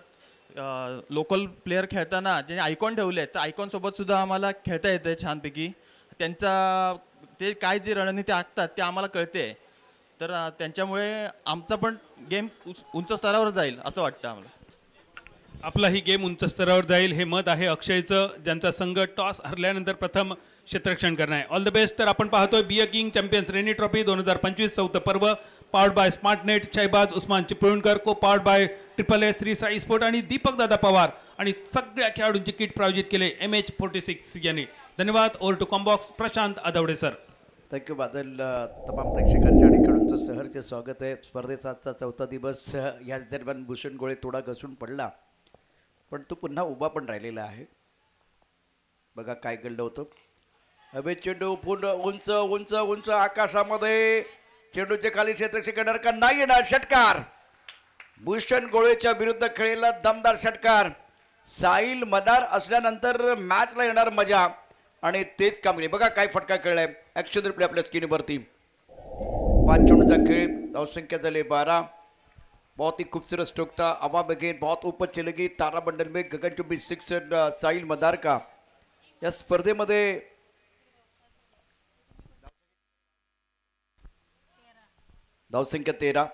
लोकल प्लेअर खेळताना जे आयकॉन ठेवले आहेत तर आयकॉनसोबत सुद्धा आम्हाला खेळता येतं आहे छानपैकी. त्यांचा ते काय जे रणनीती आखतात ते आम्हाला कळते, तर त्यांच्यामुळे आमचा पण गेम उंच स्तरावर जाईल असं वाटतं आम्हाला. आपला ही गेम उंच स्तरावर जाईल हे मत आहे अक्षयचं, ज्यांचा संघ टॉस हरल्यानंतर प्रथम क्षेत्ररक्षण करणार आहे. All the best. तर आपण पाहतोय be a king champions rainy trophy 2025 चौथं पर्व, powered by smart net, Shahbaz Usman Chiplunkar, co powered by AAA Shri Sai sport आणि दीपक दादा पवार, आणि सगळ्या खेळाडूंची किट प्रायोजित केले MH46 यांनी. धन्यवाद. Over to comm box Prashant Adawade sir. Thank you Badal. तमाम प्रेक्षकांच्या आणि खेळाडूंचं सहर्ष स्वागत आहे. स्पर्धेचा आजचा 4था दिवस. याच दरम्यान भूषण गोळे थोडा घसरून पडला, पण तो पुन्हा उभा पण राहिलेला आहे. बघा काय घडलं होतं. हवे चेंडू पूर्ण उंच उंच उंच आकाशामध्ये, चेंडूच्या खाली क्षेत्ररक्षण करणार का नाही येणार. षटकार. भूषण गोळेच्या विरुद्ध खेळलेला दमदार षटकार. साहिल मदार असल्यानंतर मॅचला येणार मजा, आणि तेच कामगिरी. बघा काय फटका खेळलाय. ॲक्शन रिप्ले आपल्या स्क्रीनवरती. 5 चेंडूचा खेळ, धावसंख्या झाली 12. बहुत ही खूबसूरत स्ट्रोक था. हवा में गेंद बहुत ऊपर चली गई. तारामंडल में गगनचुंबी 6 साहिल मदार का. या स्पर्धेमध्ये धावसंख्या 13.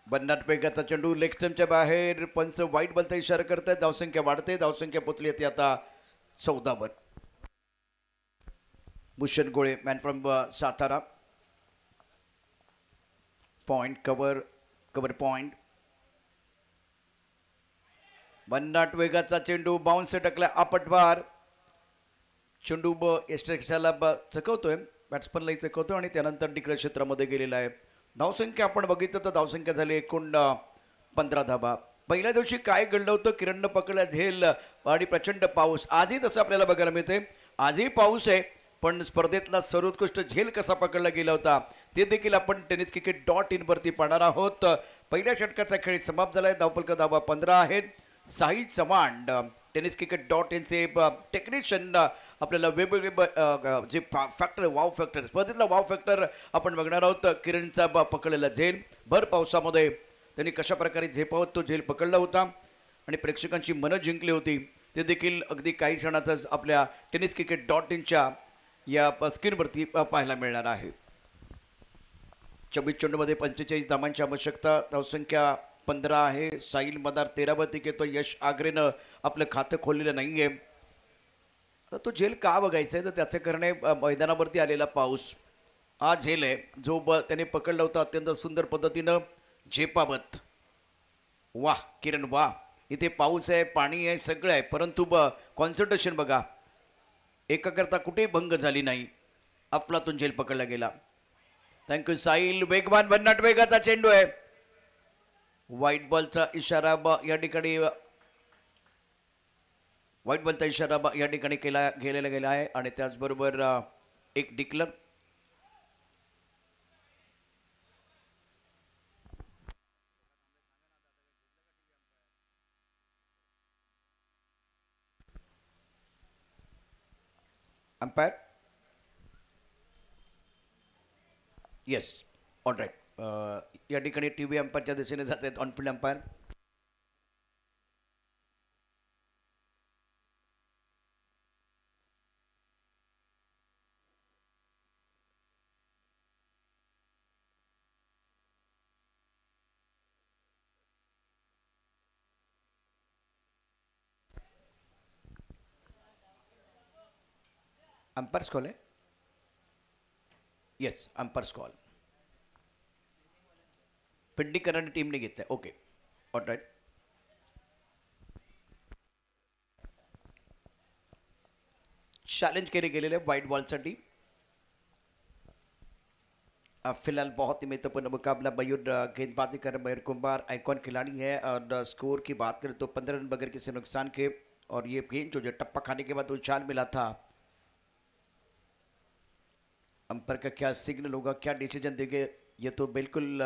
बन्नाट वेगाचा चेंडू लेगस्टंपच्या बाहेर, पंच वाईट बलचा इशारा करत आहेत. धावसंख्या वाढते, धावसंख्या पोचली होती आता 14 वर. Bhushan Gole man from Satara. Point cover point. बन्नाट वेगाचा चेंडू बाउन्स टाकला आपटवार. चेंडू यष्टरक्षाला चकवतोय, बॅट्समनलाही चकवतोय आणि त्यानंतर डिक्लेअर क्षेत्रामध्ये गेलेला आहे. धावसंख्या आपण बघितलं तर धावसंख्या झाली एकूण 15 धाबा. पहिल्या दिवशी काय घडलं होतं, किरणनं पकडला झेल आणि प्रचंड पाऊस. आजही तसं आपल्याला बघायला मिळते. आजही पाऊस आहे, पण स्पर्धेतला सर्वोत्कृष्ट झेल कसा पकडला गेला होता ते देखील आपण tenniscricket.in वरती पाहणार आहोत. पहिल्या षटकाचा खेळ समाप्त झालाय. धावफलक धावा 15 आहेत. साहिल चव्हाण tenniscricket.in चे टेक्निशियन आपल्याला वेगवेगळे जे फॅक्टर, वाव फॅक्टर, स्पर्धेतला वाव फॅक्टर आपण बघणार आहोत. किरणचा पकडलेला झेल, भर पावसामध्ये त्यांनी कशा प्रकारे झेपावत तो झेल पकडला होता आणि प्रेक्षकांची मनं जिंकली होती ते देखील अगदी काही क्षणातच आपल्या tenniscricket.in च्या या स्क्रीनवरती पाहायला मिळणार आहे. 24 चेंडूमध्ये 45 धावांची आवश्यकता. धावसंख्या 15 आहे. साहिल मदार 13 वरती घेतो. यश आग्रेनं आपलं खातं खोललेलं नाही आहे. आता तो झेल का बघायचा आहे तर त्याचे करणे मैदानावरती आलेला पाऊस हा झेल आहे जो त्याने पकडला होता अत्यंत सुंदर पद्धतीनं झेपावत. वाह किरण वाह. इथे पाऊस आहे, पाणी आहे, सगळं आहे, परंतु कॉन्सन्ट्रेशन बघा, एकाकरता कुठेही भंग झाली नाही. अफलातून झेल पकडला गेला. थँक्यू साहिल. वेगवान भन्नाट वेगाचा चेंडू आहे. व्हाईट बॉलचा इशारा या ठिकाणी व्हाईट बॉलचा इशारा या ठिकाणी गेलेला गेला आहे आणि त्याचबरोबर एक declare. Umpire yes all right. या ठिकाणी टी व्ही अंपायरच्या दिशेने जात आहेत ऑनफिल्ड अंपायर. अंपायर्स कॉल आहे. येस अंपायर्स कॉल पिंडीकरांनी टीमने घेतलाय. Okay all right. चैलेंज केले गेलेले व्हाइट बॉलसाठी. फिलहाल बहुत ही महत्वपूर्ण मुकाबला. मयूर गेंदबाजी कर मयूर कुमार आइकॉन खिलाड़ी है और स्कोर की बात करें तो 15 रन बगैर किसी नुकसान के. और ये गेंद जो टप्पा खाने के बाद उछाल मिला था. अंपायर का क्या सिग्नल होगा, क्या डिसीजन देंगे, ये तो बिल्कुल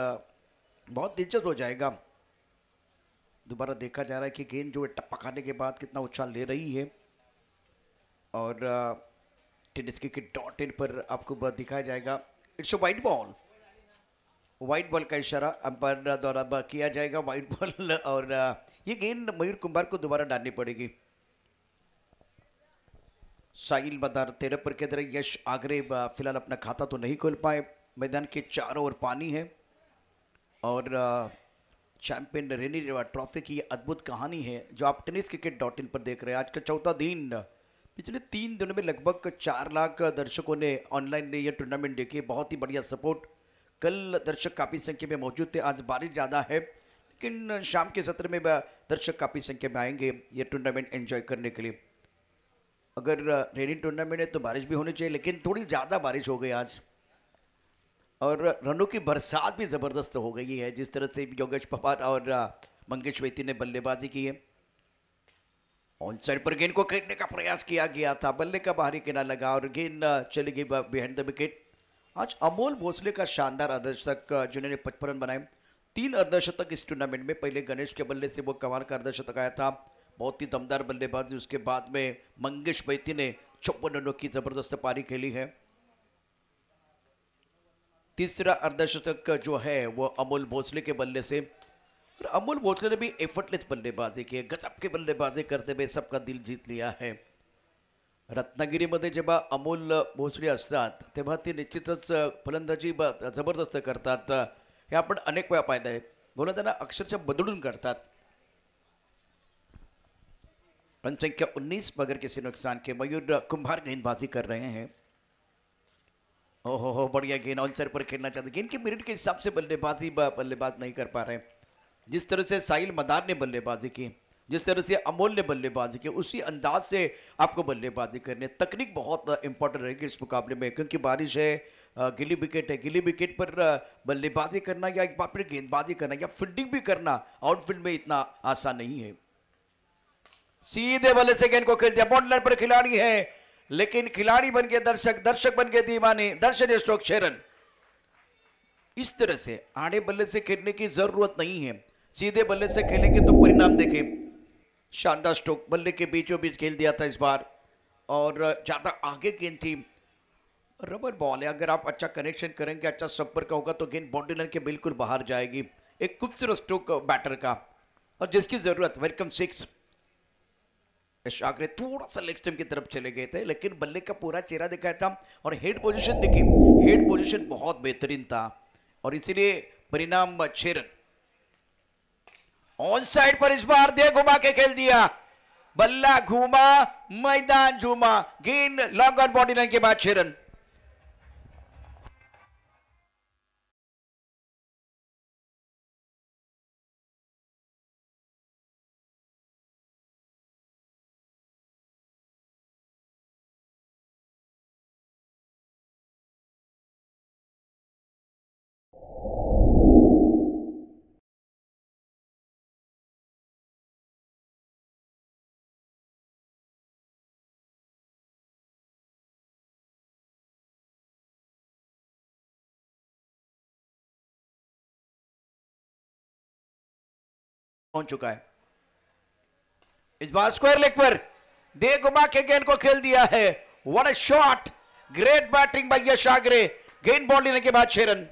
बहुत दिलचस्प हो जाएगा. दोबारा देखा जा रहा है कि गेंद जो है टप्पा खाने के बाद कितना उछाल ले रही है. और टेनिस की डॉट इन पर आपको दिखाया जाएगा. It's a white ball. White ball का इशारा अंपायर द्वारा किया जाएगा. White ball. और ये गेंद मयूर कुमार को दोबारा डालनी पड़ेगी. साहिल मदार 13 पर के अंदर. यश आगरे फिलहाल अपना खाता तो नहीं खोल पाए. मैदान के चारों ओर पानी है और चैंपियन रेनी ट्रॉफी की अद्भुत कहानी है जो आप टेनिस क्रिकेट डॉट इन पर देख रहे हैं. आज का चौथा दिन. पिछले 3 दिनों में लगभग 4 लाख दर्शकों ने ऑनलाइन ये टूर्नामेंट देखी. बहुत ही बढ़िया सपोर्ट. कल दर्शक काफ़ी संख्या में मौजूद थे. आज बारिश ज़्यादा है लेकिन शाम के सत्र में दर्शक काफ़ी संख्या में आएंगे ये टूर्नामेंट एंजॉय करने के लिए. अगर रेनी टूर्नामेंट है तो बारिश भी होनी चाहिए लेकिन थोड़ी ज़्यादा बारिश हो गई आज. और रनों की बरसात भी ज़बरदस्त हो गई है. जिस तरह से योगेश पवार और मंगेश वैती ने बल्लेबाजी की है. ऑन साइड पर गेंद को खेलने का प्रयास किया गया था. बल्ले का बाहरी किनारा लगा और गेंद चली गई बिहाइंड द विकेट. आज अमोल भोसले का शानदार अर्धशतक जिन्होंने 55 रन बनाए. 3 अर्धशतक इस टूर्नामेंट में. पहले गणेश के बल्ले से वो कमाल का अर्धशतक आया था. बहुत ही दमदार बल्लेबाजी. उसके बाद में मंगेश वैती ने 56 रनों की जबरदस्त पारी खेली है. तीसरा अर्धशतक जो है वो अमोल भोसले के बल्ले से. और अमोल भोसले ने भी एफर्टलेस बल्लेबाजी की. गजब की बल्लेबाजी करते हुए सबका दिल जीत लिया है. रत्नागिरीमध्ये जेव्हा अमोल भोसले असतात तेव्हा ते निश्चितच फलंदाजी जबरदस्त करतात. हे आपण अनेक वेळा पाहिलं आहे. गोलंदाजांना अक्षरशः बदलून काढतात. रन संख्या 19 बगैर किसी नुकसान के. मयूर कुंभार गेंदबाजी कर रहे हैं. हो बढ़िया गेंद. ऑन साइड पर खेलना चाहते. गेंद के मिनट के हिसाब से बल्लेबाज नहीं कर पा रहे. जिस तरह से साहिल मदार ने बल्लेबाजी की, जिस तरह से अमोल ने बल्लेबाजी की, उसी अंदाज से आपको बल्लेबाजी करनी है. तकनीक बहुत इंपॉर्टेंट रहेगी इस मुकाबले में क्योंकि बारिश है. गिली विकेट है. गिली विकेट पर बल्लेबाजी करना या एक बार फिर गेंदबाजी करना या फील्डिंग भी करना आउटफील्ड में इतना आसान नहीं है. सीधे बल्ले से गेंद को खेल दिया. बॉर्डर लाइन पर खिलाड़ी है लेकिन खिलाड़ी बन के दर्शक, दर्शक बन के दीवाने. दर्शन स्ट्रोक 6 रन. इस तरह से आड़े बल्ले से खेलने की जरूरत नहीं है. सीधे बल्ले से खेलेंगे तो परिणाम देखें. शानदार स्ट्रोक. बल्ले के बीचों बीच खेल दिया था इस बार और ज्यादा आगे गेंद थी. रबर बॉल है. अगर आप अच्छा कनेक्शन करेंगे, अच्छा संपर्क होगा तो गेंद बाउंड्री लाइन के बिल्कुल बाहर जाएगी. एक खूबसूरत स्ट्रोक बैटर का और जिसकी जरूरत. वेलकम 6. शागरे थोड़ा सा लेग स्टंप की तरफ चले गए थे लेकिन बल्ले का पूरा चेहरा दिखाया था और हेड पोजीशन देखिए. हेड पोजीशन बहुत बेहतरीन था. और इसीलिए परिणाम 6 रन। ऑन साइड पर इस बार दे घुमा के खेल दिया, बल्ला घूमा, मैदान झूमा, गेंद लॉन्ग ऑन बॉडी लाइन के बाद 6 रन। पहुंच चुका है, इस बार स्क्वायर लेग पर दे घुमा के गेंद को खेल दिया है। What a shot, great batting by Yash Agre. गेंद बॉल लेने के बाद 6 रन।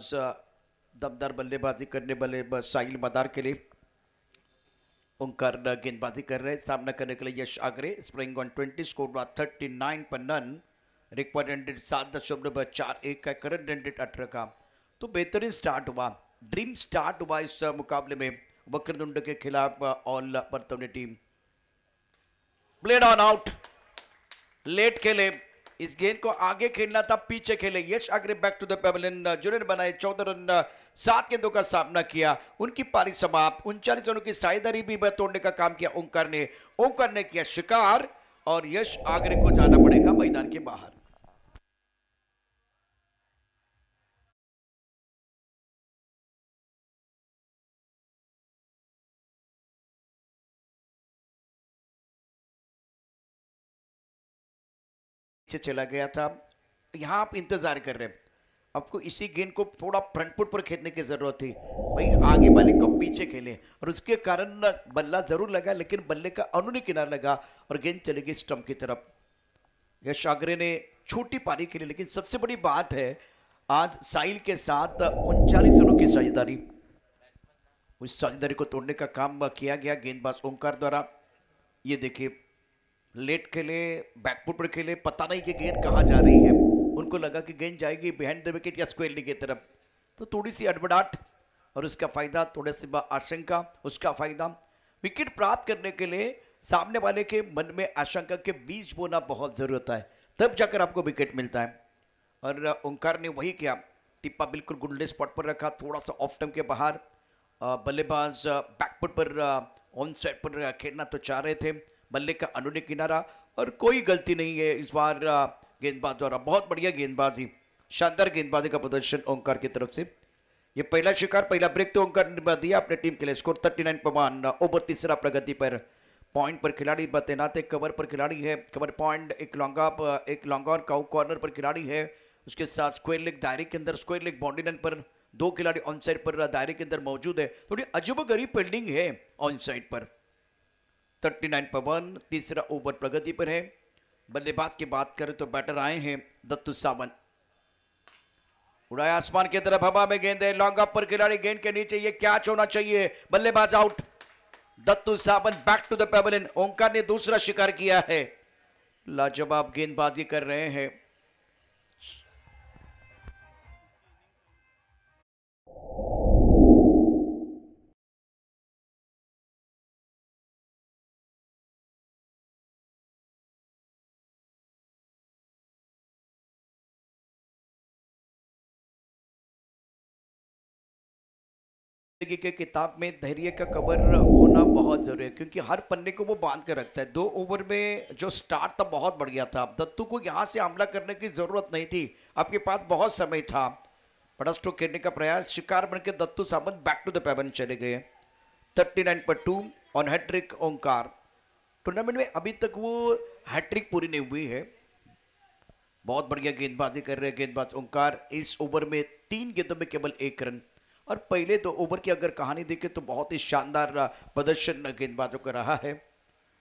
दमदार बल्लेबाजी करने वाले साहिल मदार के लिए ओंकार गेंदबाजी कर रहे हैं। सामना करने के लिए Yash Agre, spring on 20, score 39 पर नन, रिक्वायर्ड रन 7.41 का, करंट रन रेट 18 का। तो बेहतरीन स्टार्ट हुआ, ड्रीम स्टार्ट हुआ इस मुकाबले में वक्रतुंड के खिलाफ ऑल बर्तौनी team. Played on out, late खेले, इस गेंद को आगे खेलना था, पीछे खेले। Yash Agre back to the pavilion, junior बनाए, 14 रन 7 गेंदों का सामना किया। उनकी पारी समाप्त, 39 रनों की साझेदारी भी तोड़ने का काम किया ओंकार ने। ओंकार ने किया शिकार और यश आगरे को जाना पड़ेगा मैदान के बाहर। चला गया था, यहां आप इंतजार कर रहे हैं, आपको इसी गेंद को थोड़ा फ्रंट फुट पर खेलने की जरूरत थी भाई, आगे वाले को पीछे खेले और उसके कारण बल्ला जरूर लगा लेकिन बल्ले का अनुनी किनारा लगा और गेंद चली गई स्टंप की तरफ। यश आगरे ने छोटी पारी खेली लेकिन सबसे बड़ी बात है आज साहिल के साथ 39 रनों की साझेदारी, उस साझेदारी को तोड़ने का काम किया गया गेंदबाज ओंकार द्वारा। ये देखिए लेट खेले, बैकफुट पर खेले, पता नहीं कि गेंद कहाँ जा रही है, उनको लगा कि गेंद जाएगी बिहाइंड द विकेट या स्क्वायर लेग की तरफ, तो थोड़ी सी अड़बड़ाहट और उसका फायदा, थोड़े सी आशंका, उसका फायदा। विकेट प्राप्त करने के लिए सामने वाले के मन में आशंका के बीज बोना बहुत जरूरी होता है, तब जाकर आपको विकेट मिलता है। और ओंकार ने वही किया, टिप्पा बिल्कुल गुंडे स्पॉट पर रखा, थोड़ा सा ऑफ टर्म के बाहर, बल्लेबाज बैकफुट पर ऑन साइड पर खेलना तो चाह रहे थे, बल्ले का अनुने किनारा और कोई गलती नहीं है इस बार गेंदबाज द्वारा। बहुत बढ़िया गेंदबाजी, शानदार गेंदबाजी का प्रदर्शन ओंकार की तरफ से। ये पहला शिकार, पहला ब्रेक तो ओंकार ने दिया अपने टीम के लिए। स्कोर 39 पर 1 ओवर, तीसरा प्रगति पर। पॉइंट पर खिलाड़ी तैनात है, कवर पर खिलाड़ी है, कवर पॉइंट, एक लॉन्ग ऑन काउ कॉर्नर पर खिलाड़ी है, उसके साथ स्क्वायर लेग दायरे के अंदर, स्क्वायर लेग बाउंड्री लाइन पर 2 खिलाड़ी ऑन साइड पर दायरे के अंदर मौजूद है। थोड़ी अजीबोगरीब फील्डिंग है ऑन साइड पर। 39 पर 1, तीसरा ओवर प्रगति पर है। बल्लेबाज की बात करें तो बैटर आए हैं दत्तू सावंत, उड़ाया आसमान की तरफ, हवा में गेंद है, लॉन्ग अप पर खिलाड़ी, गेंद के नीचे, ये कैच होना चाहिए, बल्लेबाज out. Dattu Sawant back to the pavilion. Omkar ने दूसरा शिकार किया है, लाजवाब गेंदबाजी कर रहे हैं। जिंदगी के किताब में धैर्य का कबर होना बहुत जरूरी है, क्योंकि हर पन्ने को वो बांध के रखता है। 2 ओवर में जो स्टार्ट था बहुत बढ़िया था। दत्तू को यहाँ से हमला करने की जरूरत नहीं थी, आपके पास बहुत समय था। बड़ा स्ट्रोक खेलने का प्रयास, शिकार बन के Dattu Sawant back to the pavilion चले गए। 39.2 ऑन हैट्रिक ओंकार। टूर्नामेंट में अभी तक वो हैट्रिक पूरी नहीं हुई है। बहुत बढ़िया गेंदबाजी कर रहे हैं गेंदबाज ओंकार। इस ओवर में 3 गेंदों में केवल 1 रन। और पहले 2 ओवर की अगर कहानी देखें तो बहुत ही शानदार प्रदर्शन गेंदबाजों का रहा है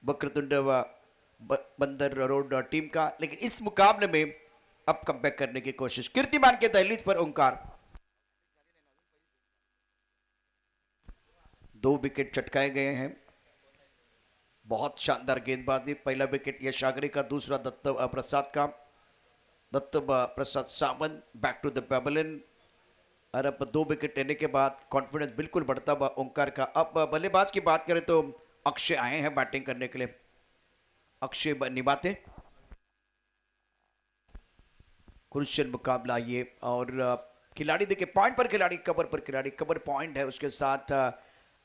वक्रतुंड बंदर रोड टीम का। लेकिन इस मुकाबले में अब कमबैक करने की कोशिश, कीर्तिमान के दहलीज पर ओंकार। 2 विकेट चटकाए गए हैं। बहुत शानदार गेंदबाजी। पहला विकेट यश आगरे का, दूसरा दत्त प्रसाद का। Datta Prasad Sawant back to the pavilion. और अब 2 विकेट लेने के बाद कॉन्फिडेंस बिल्कुल बढ़ता हुआ ओंकार का। अब बल्लेबाज की बात करें तो अक्षय आए हैं बैटिंग करने के लिए। अक्षय निभाते क्रुशियल मुकाबला ये। और खिलाड़ी देखिए, पॉइंट पर खिलाड़ी, कवर पर खिलाड़ी, कवर पॉइंट है उसके साथ।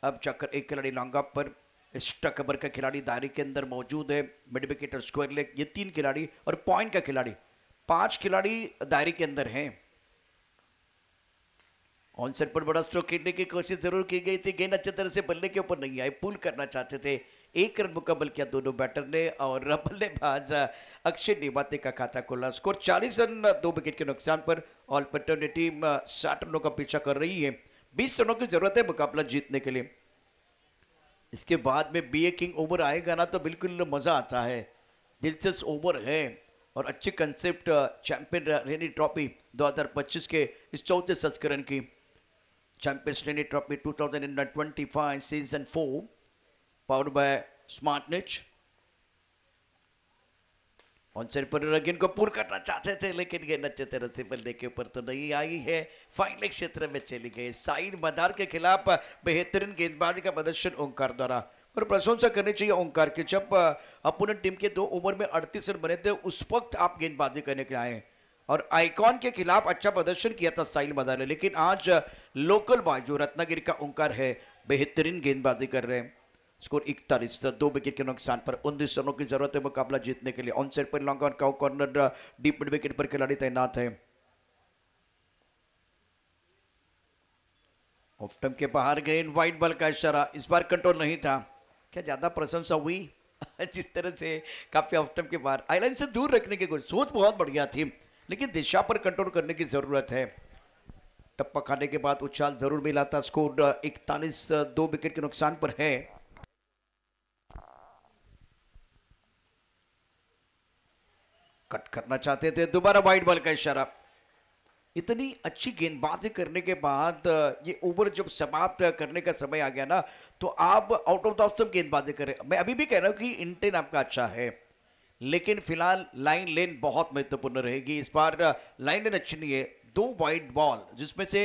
अब चक्कर एक खिलाड़ी लॉन्ग ऑफ पर, एक्स्ट्रा कवर का खिलाड़ी दायरे के अंदर मौजूद है। मिड विकेट और स्क्वायर लेग, ये 3 खिलाड़ी और पॉइंट का खिलाड़ी, 5 खिलाड़ी दायरे के अंदर हैं। ऑन सेट पर बड़ा स्ट्रोक खेलने की कोशिश जरूर की गई थी, गेंद अच्छी तरह से बल्ले के ऊपर नहीं आए, पुल करना चाहते थे। 1 रन मुकम्मल किया दोनों बैटर ने और बल्लेबाज अक्षय निमाते का खाता खोला। स्कोर 40 रन 2 विकेट के नुकसान पर। ऑल पट्टन टीम 60 रनों का पीछा कर रही है। 20 रनों की जरूरत है मुकाबला जीतने के लिए। इसके बाद में बीए किंग ओवर आएगा ना तो बिल्कुल मजा आता है, दिलचस्प ओवर है और अच्छी कंसेप्ट चैंपियन रेनी ट्रॉफी 2025 के इस 4थे संस्करण की champions rainy trophy 2025 season 4 powered by smart net. On side पर गेंद को पूर्ण करना चाहते थे, लेकिन गेंद अच्छे तरह से बल्ले के ऊपर तो नहीं आई है, फाइनल क्षेत्र में चली गई। साइन मदार के खिलाफ बेहतरीन गेंदबाजी का प्रदर्शन ओंकार द्वारा, और प्रशंसा करनी चाहिए ओंकार की। जब अपोनेंट टीम के 2 ओवर में 38 रन बने थे उस वक्त आप गेंदबाजी करने के आए और आइकॉन के खिलाफ अच्छा प्रदर्शन किया था साहिल मदार ने। लेकिन आज लोकल बॉय जो रत्नागिरी का ओंकार है बेहतरीन गेंदबाजी कर रहे हैं। स्कोर 41, 2 विकेट के नुकसान पर 19 रनों की जरूरत है मुकाबला जीतने के लिए। On side per long on का कॉर्नर डीप मिड विकेट पर खिलाड़ी तैनात है। ऑफ स्टंप के बाहर गए, वाइड बॉल का इशारा, इस बार कंट्रोल नहीं था। क्या ज्यादा प्रशंसा हुई जिस तरह से काफी ऑफ स्टंप के बाहर आईलाइन से दूर रखने की कोशिश, सोच बहुत बढ़िया थी लेकिन दिशा पर कंट्रोल करने की जरूरत है। टप्पा खाने के बाद उछाल जरूर मिला था। स्कोर 41, 2 विकेट के नुकसान पर है। कट करना चाहते थे, दोबारा वाइड बॉल का इशारा। इतनी अच्छी गेंदबाजी करने के बाद ये ओवर जब समाप्त करने का समय आ गया ना तो आप आउट ऑफ द ऑफ गेंदबाजी करें। मैं अभी भी कह रहा हूं कि इंटेन आपका अच्छा है, लेकिन फिलहाल लाइन लेन बहुत महत्वपूर्ण रहेगी। इस बार लाइन लेन अच्छी नहीं है। 2 वाइड बॉल जिसमें से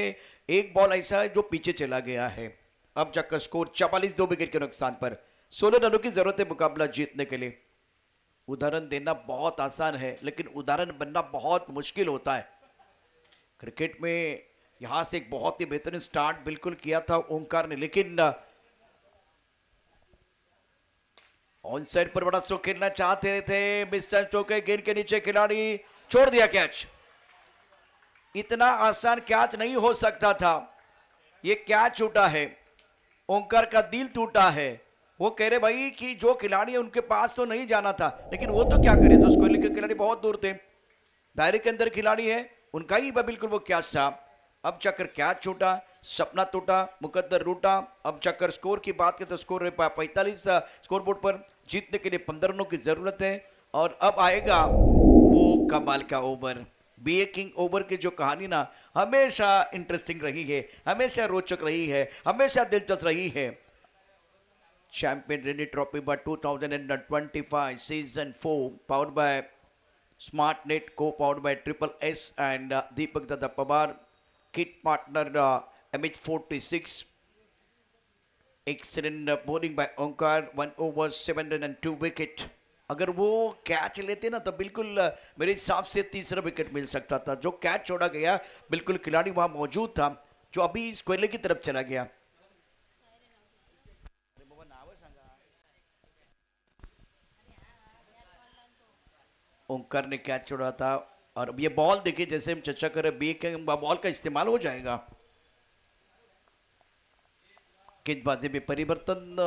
1 बॉल ऐसा है जो पीछे चला गया है। अब जाकर स्कोर 44, 2 विकेट के नुकसान पर। 16 रनों की जरूरत है मुकाबला जीतने के लिए। उदाहरण देना बहुत आसान है लेकिन उदाहरण बनना बहुत मुश्किल होता है। क्रिकेट में यहां से एक बहुत ही बेहतरीन स्टार्ट बिल्कुल किया था ओंकार ने, लेकिन ऑन साइड पर बड़ा स्ट्रोक खेलना चाहते थे, मिस स्ट्रोक है, गेंद के नीचे खिलाड़ी छोड़ दिया कैच। इतना आसान कैच नहीं हो सकता था। ये कैच छूटा है, ओंकार का दिल टूटा है। वो कह रहे भाई कि जो खिलाड़ी है उनके पास तो नहीं जाना था, लेकिन वो तो क्या करे, तो कोहली के खिलाड़ी बहुत दूर थे, दायरे के अंदर खिलाड़ी है, उनका ही बिल्कुल वो कैच था। अब चक्कर कैच छूटा, सपना टूटा, मुकद्दर रूटा। अब चक्कर स्कोर की बात करें तो स्कोर 45 स्कोर बोर्ड पर। जीतने के लिए 15 रनों की जरूरत है और अब आएगा वो कमाल का ओवर। बीए किंग ओवर की जो कहानी ना हमेशा इंटरेस्टिंग रही है, हमेशा रोचक रही है, हमेशा दिलचस्प रही है। Champion rainy trophy 2025 season 4 powered bye SmartNet, co-powered by Triple S and Deepak Dada Pawar, kit partner MH46. Excellent bowling by Onkar, 1 over 7 run and 2 wicket. अगर वो कैच लेते ना तो बिल्कुल मेरे हिसाब से 3रा विकेट मिल सकता था। जो कैच छोड़ा गया बिल्कुल खिलाड़ी वहां मौजूद था जो अभी स्क्वेले की तरफ चला गया। ओंकार ने कैच छोड़ा था। और अब ये बॉल देखिए, जैसे हम चर्चा कर रहे बी के बॉल का इस्तेमाल हो जाएगा। गेंदबाजी में परिवर्तन,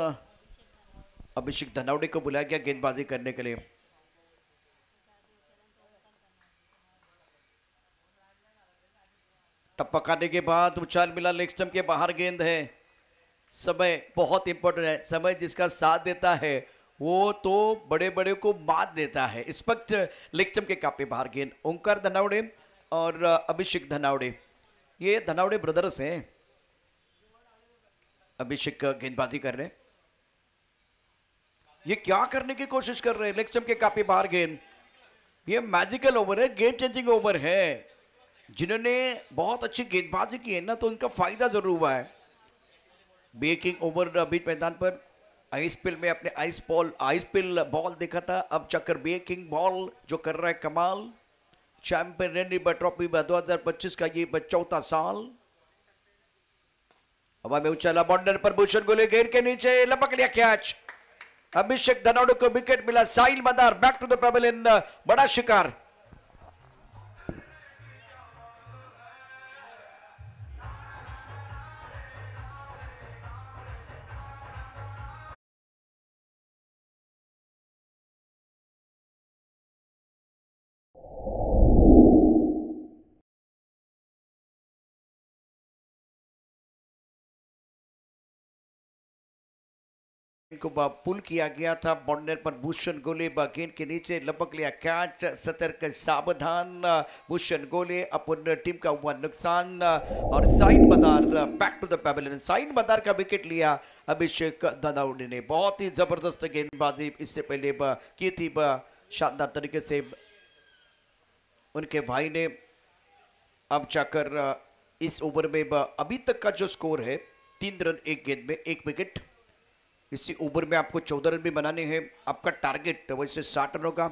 अभिषेक धनावड़े को बुलाया गया गेंदबाजी करने के लिए। टप्पा खाने के बाद उछाल मिला, लेग स्टंप के बाहर गेंद है। समय बहुत इंपॉर्टेंट है, समय जिसका साथ देता है वो तो बड़े बड़े को मात देता है। इस वक्त लेग स्टंप के काफी बाहर गेंद। ओंकार धनावड़े और अभिषेक धनावड़े, ये धनावड़े ब्रदर्स हैं। अभिषेक गेंदबाजी कर रहे हैं, ये क्या करने की कोशिश कर रहे हैं? लेग स्टंप के काफी बाहर गेंद। ये मैजिकल ओवर है, गेम चेंजिंग ओवर है। जिन्होंने बहुत अच्छी गेंदबाजी की है ना, तो उनका फायदा जरूर हुआ है। बेकिंग ओवर बीच मैदान पर आइस पिल में अपने आइस पिल बॉल देखा था। अब चक्कर बेकिंग बॉल जो कर रहा है कमाल। चैंपियन रेनरी ट्रॉफी 2025 का ये 4था साल। हवा में उछाला, बाउंड्री पर भूषण गोले घेर के नीचे लपक लिया कैच। अभिषेक धनावड़े को विकेट मिला। साहिल मदार बैक टू द पेवेलियन, बड़ा शिकार। को पुल किया गया था, बाउंड्री पर भूषण गोले गेंद के नीचे लपक लिया कैच। सतर्क सावधान, भूषण गोले अपन टीम का हुआ नुकसान। और Sain Madar back to the pavilion. Sain Madar का विकेट लिया अभिषेक धनावड़े ने। बहुत ही जबरदस्त गेंदबाजी इससे पहले की थी, शानदार तरीके से उनके भाई ने। अब जाकर इस ओवर में अभी तक का जो स्कोर है 3 रन 1 गेंद में 1 विकेट। इसी ओवर में आपको 14 रन भी बनाने हैं। आपका टारगेट वैसे 60 रनों का।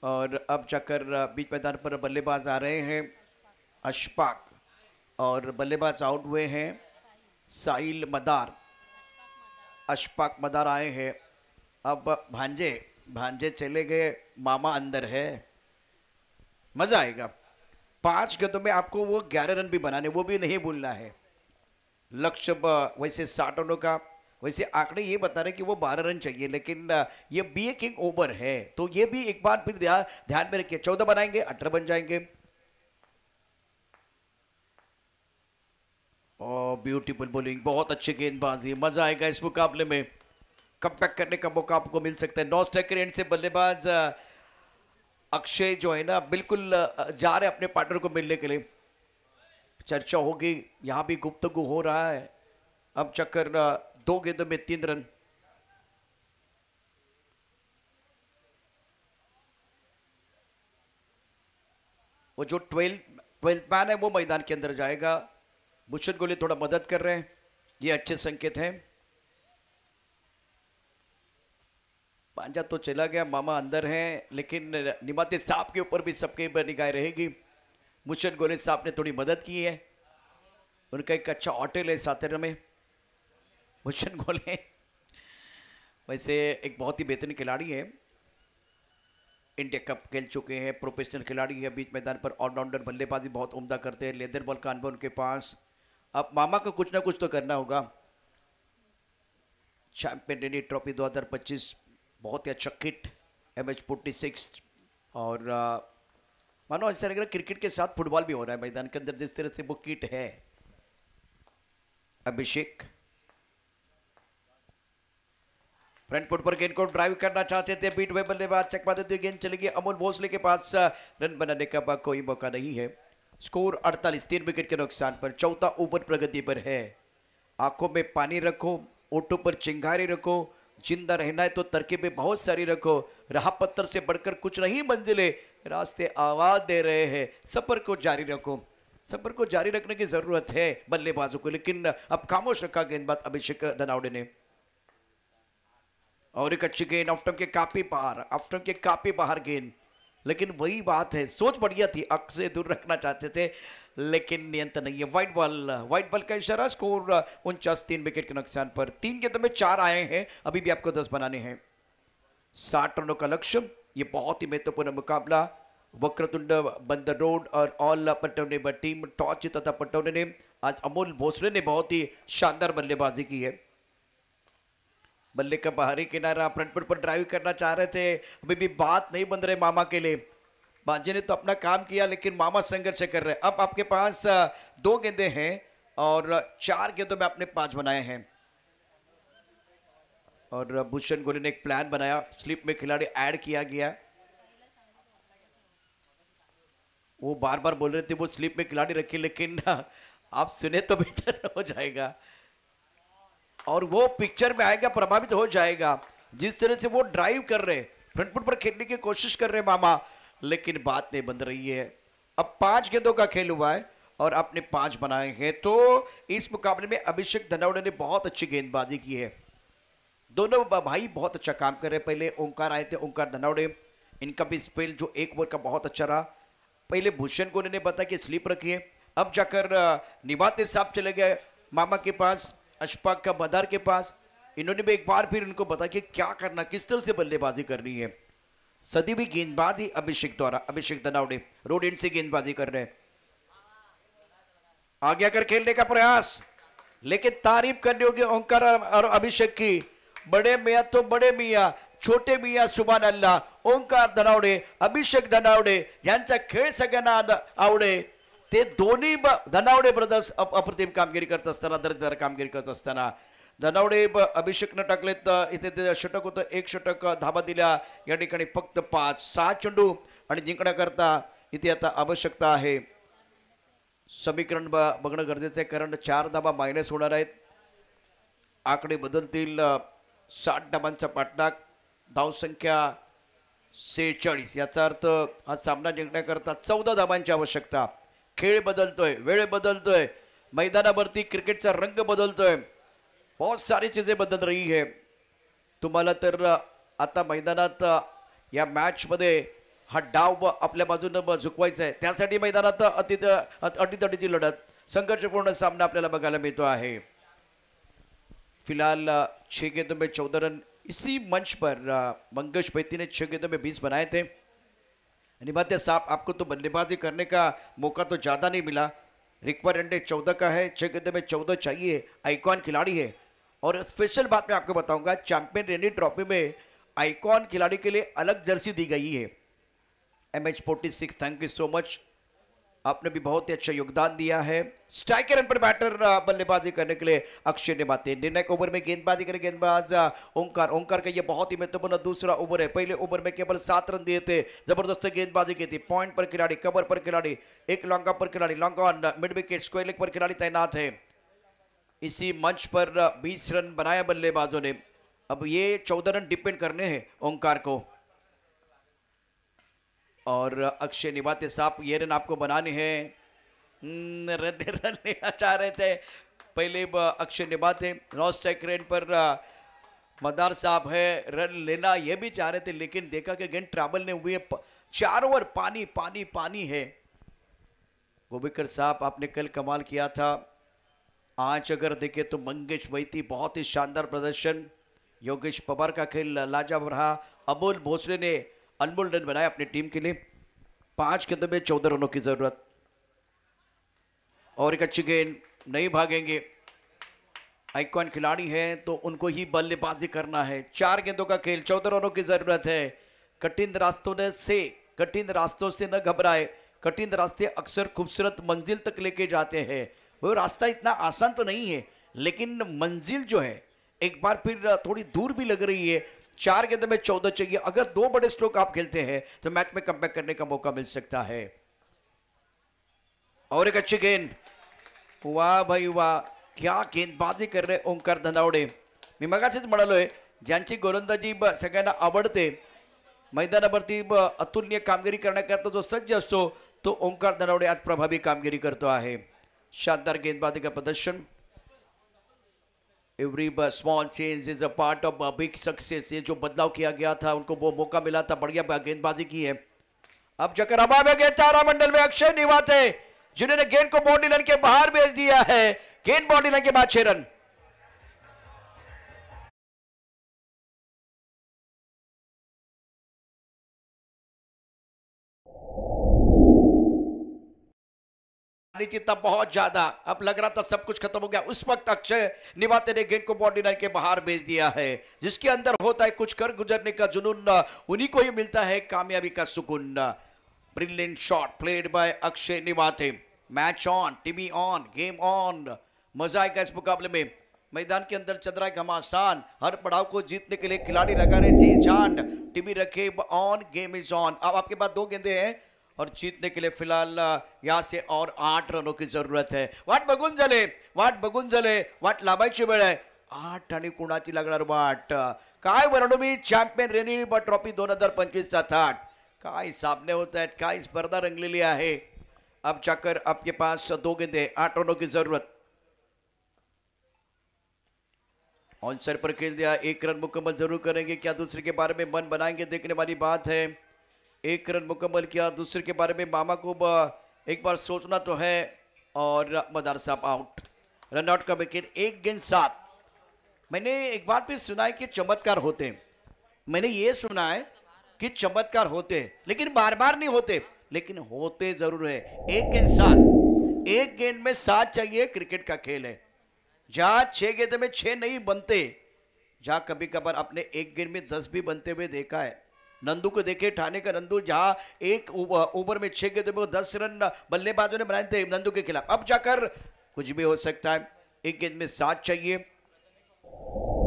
और अब जाकर बीच मैदान पर बल्लेबाज आ रहे हैं अशफाक, और बल्लेबाज आउट हुए हैं साहिल मदार। अशफाक मदार आए हैं। अब भांजे चले गए, मामा अंदर है। मजा आएगा। 5 गेंदों में आपको वो 11 रन भी बनाने, वो भी नहीं भूलना है। लक्ष्य वैसे 60 रनों का। वैसे आंकड़े ये बता रहे कि वो 12 रन चाहिए, लेकिन ये बी ए किंग ओवर है, तो ये भी एक बार फिर ध्यान में रखिए। 14 बनाएंगे 18 बन जाएंगे। ओ ब्यूटीफुल बॉलिंग, बहुत अच्छी गेंदबाजी। मजा आएगा इस मुकाबले में। कमबैक करने का मौका आपको मिल सकता है। नॉ स्ट्राइकर एंड से बल्लेबाज अक्षय जो है ना, बिल्कुल जा रहे अपने पार्टनर को मिलने के लिए। चर्चा होगी, यहां भी गुफ्तगू हो रहा है। अब चक्कर 2 गेंदों में 3 रन। वो जो 12th मैन है वो मैदान के अंदर जाएगा। भूषण गोले थोड़ा मदद कर रहे हैं, ये अच्छे संकेत हैं। पांजा तो चला गया, मामा अंदर हैं, लेकिन निमाते साहब के ऊपर भी सबके निगाह रहेगी। भूषण गोले साहब ने थोड़ी मदद की है। उनका एक अच्छा होटल है सातेरा में। भूषण गोले वैसे एक बहुत ही बेहतरीन खिलाड़ी है, इंडिया कप खेल चुके हैं, प्रोफेशनल खिलाड़ी है। बीच मैदान पर ऑलराउंडर, बल्लेबाजी बहुत उम्दा करते हैं, लेदर बॉल का अनुभव उनके पास। अब मामा को कुछ ना कुछ तो करना होगा। चैंपियन रेनरी ट्रॉफी 2025 बहुत ही अच्छा किट, MH46। और मानो ऐसा लग रहा है क्रिकेट के साथ फुटबॉल भी हो रहा है मैदान के अंदर, जिस तरह से वो किट है। अभिषेक फ्रंट फुट पर गेंद को ड्राइव करना चाहते थे, बीट हुए बल्लेबाज चकमा देते गेंद चलेगी अमोल भोसले के पास। रन बनाने का कोई मौका नहीं है। स्कोर 48, 3 विकेट के नुकसान पर। 4था ओवर प्रगति पर है। आंखों में पानी रखो, ओठों पर चिंगारी रखो। जिंदा रहना है तो तरकीबें बहुत सारी रखो। राह पत्थर से बढ़कर कुछ नहीं मंजिले, रास्ते आवाज दे रहे हैं। सफर को जारी रखो। सफर को जारी रखने की जरूरत है बल्लेबाजों को, लेकिन अब खामोश रखा गेंदबाज अभिषेक धनावड़े ने। और एक अच्छी गेंद, ऑफ स्टंप के काफी बाहर, ऑफ स्टंप के काफी बाहर गेंद। लेकिन वही बात है, सोच बढ़िया थी, अक से दूर रखना चाहते थे, लेकिन नियंत्रण नहीं है। व्हाइट बॉल का इशारा। स्कोर 49, 3 विकेट के नुकसान पर। 3 गेंदों में 4 आए हैं, अभी भी आपको 10 बनाने हैं। 60 रनों का लक्ष्य। ये बहुत ही महत्वपूर्ण मुकाबला वक्रतुंड बंद रोड और ऑल पटौनी टीम टॉस जीता था पटौनी ने। आज अमोल भोसले ने बहुत ही शानदार बल्लेबाजी की है। बल्ले का बाहरी किनारा फ्रंट फुट पर ड्राइव करना चाह रहे थे, अभी भी बात नहीं बन रहे मामा के लिए। बाजी ने तो अपना काम किया लेकिन मामा संघर्ष कर रहे हैं। अब आपके पास 2 गेंदे हैं और 4 गेंदों में आपने 5 बनाए हैं। और भूषण गोरे ने एक प्लान बनाया, स्लिप में खिलाड़ी ऐड किया गया। वो बार बार बोल रहे थे वो स्लिप में खिलाड़ी रखी, लेकिन आप सुने तो बेहतर हो जाएगा और वो पिक्चर में आएगा, प्रभावित हो जाएगा। जिस तरह से वो ड्राइव कर रहे, फ्रंट फुट पर खेलने की कोशिश कर रहे मामा, लेकिन बात नहीं बन रही है। अब 5 गेंदों का खेल हुआ है और आपने 5 बनाए हैं। तो इस मुकाबले में अभिषेक धनावड़े ने बहुत अच्छी गेंदबाजी की है। दोनों भाई बहुत अच्छा काम कर रहे हैं। पहले ओंकार आए थे, ओंकार धनावड़े, इनका भी स्पेल जो 1 ओवर का बहुत अच्छा रहा। पहले भूषण गोरे ने बताया कि स्लिप रखिए, अब जाकर निवाते साहब चले गए मामा के पास, अशफाक का मदार के पास। इन्होंने भी एक बार फिर इनको बताया कि क्या करना, किस तरह से बल्लेबाजी करनी है। सदी भी गेंदबाजी अभिषेक द्वारा, अभिषेक धनावड़े रोड एंड से गेंदबाजी कर रहे हैं। आगे आकर खेलने का प्रयास, लेकिन तारीफ करनी होगी ओंकार और अभिषेक की। बड़े मियाँ तो बड़े मियाँ, छोटे मियाँ सुभान अल्लाह। ओंकार धनावडे, अभिषेक धनावडे यांचा खेळ सगळ्यांना आवडे। ते दोन्ही धनावडे ब्रदर्स अप्रतिम कामगिरी करत असताना, दर्जेदार कामगिरी करत असताना धनावडे अभिषेकनं टाकलेत इथे ते षटक होतं, 1 षटक, धाबा दिल्या या ठिकाणी फक्त 5-6 चेंडू आणि जिंकण्याकरता इथे आता आवश्यकता आहे। समीकरण बघणं गरजेचं आहे, कारण 4 धाबा मायनस होणार आहेत। आकडे बदलतील, 60 धाबांचा पाठलाग, धावसंख्या 46, याचा अर्थ हा सामना जिंकण्याकरता 14 धाबांची आवश्यकता। खेळ बदलतोय, वेळ बदलतोय, मैदानावरती क्रिकेटचा रंग बदलतोय, बहुत सारी चीजें बदल रही है। तुम्हाला तर आता मैदानात या मॅच मध्ये हा डाव आपल्या बाजूने झुकवायचा आहे, त्यासाठी मैदानात अटीतटीची लढत, संघर्षपूर्ण सामना आपल्याला बघायला मिळतो आहे। फिलहाल 6 गेंदों में 14 रन। इसी मंच पर मंगेश बैती ने 6 गेंदों में 20 बनाए थे। निभाते साहब, आपको तो बल्लेबाजी करने का मौका तो ज़्यादा नहीं मिला, रिक्वायरमेंट 14 का है, 6 गेंदों में 14 चाहिए, आइकॉन खिलाड़ी है। और स्पेशल बात मैं आपको बताऊंगा, चैंपियन रेनी ट्रॉफी में आइकॉन खिलाड़ी के लिए अलग जर्सी दी गई है। MH46, thank you so much, आपने भी बहुत ही अच्छा योगदान दिया है। स्ट्राइकर रन पर बैटर बल्लेबाजी करने के लिए अक्षय ने बातें। निर्णायक ओवर में गेंदबाजी करे गेंदबाज ओंकार का ये बहुत ही महत्वपूर्ण दूसरा ओवर है। पहले ओवर में केवल 7 रन दिए थे, जबरदस्त गेंदबाजी की थी। पॉइंट पर खिलाड़ी, कवर पर खिलाड़ी, एक लॉन्ग पर खिलाड़ी, long on, mid wicket, square leg पर खिलाड़ी तैनात है। इसी मंच पर 20 रन बनाया बल्लेबाजों ने। अब ये 14 रन डिपेंड करने हैं ओंकार को। और अक्षय निभाते साहब, ये रन आपको बनाने हैं। रन लेना चाह रहे थे पहले अक्षय निभाते, नॉन स्ट्राइक रेट पर मदार साहब है, रन लेना ये भी चाह रहे थे, लेकिन देखा कि गेंद ट्रैवल नहीं हुई है। 4 ओवर पानी पानी पानी है। गोबिकर साहब, आपने कल कमाल किया था। आज अगर देखें तो मंगेश बैती बहुत ही शानदार प्रदर्शन, योगेश पवार का खेल लाजवाब रहा। अमोल भोसले ने अनमोल रन बनाया अपनी टीम के लिए। 5 गेंदों में 14 रनों की जरूरत और एक अच्छी गेंद, नहीं भागेंगे। आइकॉन खिलाड़ी हैं तो उनको ही बल्लेबाजी करना है। 4 गेंदों का खेल, 14 रनों की जरूरत है। कठिन रास्तों से न घबराए। कठिन रास्ते अक्सर खूबसूरत मंजिल तक लेके जाते हैं। वो रास्ता इतना आसान तो नहीं है, लेकिन मंजिल जो है एक बार फिर थोड़ी दूर भी लग रही है। 4 गेंदों में 14 चाहिए। अगर 2 बड़े स्ट्रोक आप खेलते हैं तो मैच में कमबैक करने का मौका मिल सकता है। और एक अच्छी गेंद, वाह भाई वाह, क्या गेंदबाजी कर रहे ओंकार धनावडे। मी मगाशीच म्हणालोय, ज्यांची गोलंदाजी सगळ्यांना आवडते, मैदानावरती अतुलनीय कामगिरी करण्याकरता जो सज्ज असतो, तो ओंकार धनावडे आज प्रभावी कामगिरी करतो आहे। शानदार गेंदबाजी का प्रदर्शन। Every small change is a part of big success. ये जो बदलाव किया गया था, उनको वो मौका मिला था, बढ़िया गेंदबाजी की है। अब जकर हवा में गेंद, तारामंडल में अक्षय निवाते, जिन्होंने गेंद को बाउंड्री लाइन के बाहर भेज दिया है। गेंद बाउंड्री लाइन के बाद 6 रन। नीचे था बहुत ज्यादा, अब लग रहा था सब कुछ खत्म हो गया। उस वक्त अक्षय निवाते ने गेंद को बाउंड्री लाइन के बाहर भेज दिया है। जिसके अंदर होता है कुछ कर गुजरने का जुनून, उन्हीं को ही मिलता है कामयाबी का सुकून। Brilliant shot played by Akshay Niwate. Match on, TV on, game on. मजा आएगा इस मुकाबले में। मैदान के अंदर चल रहा है घमासान। हर पड़ाव को जीतने के लिए खिलाड़ी लगा रहे जी जान। टीवी रखे ऑन, गेम इज ऑन। अब आपके पास 2 गेंदे हैं और जीतने के लिए फिलहाल यहाँ से और 8 रनों की जरूरत है। वाट बघून झाले, वाट लावायची वेळ आहे। 8 आणि कुणाची लागणार वाट? काय वर्णवी चॅम्पियन रेनी ट्रॉफी 2025चा थाट काय सामने होत आहेत, काय स्पर्धा रंगलेली आहे। अब जाकर आपके पास 2 गेंदे, 8 रनों की जरूरत। ऑन साइड पर खेल दिया, 1 रन मुकम्मल जरूर करेंगे, क्या दूसरे के बारे में मन बनाएंगे, देखने वाली बात है। 1 रन मुकम्मल किया, दूसरे के बारे में मामा को एक बार सोचना तो है। और मदार साहब आउट, रन आउट का विकेट। 1 गेंद 7। मैंने एक बार भी सुना है कि चमत्कार होते हैं, मैंने ये सुना है कि चमत्कार होते हैं लेकिन बार बार नहीं होते, लेकिन होते जरूर है। 1 गेंद 7, 1 गेंद में 7 चाहिए, क्रिकेट का खेल है। जहां 6 गेंद में 6 नहीं बनते, जहां कभी कभार अपने 1 गेंद में 10 भी बनते हुए देखा है। नंदू को देखे, ठाणे का नंदू, जहां एक ओवर में 6 गेंद में 10 रन बल्लेबाजों ने बनाए थे नंदू के खिलाफ। अब जाकर कुछ भी हो सकता है। 1 गेंद में 7 चाहिए,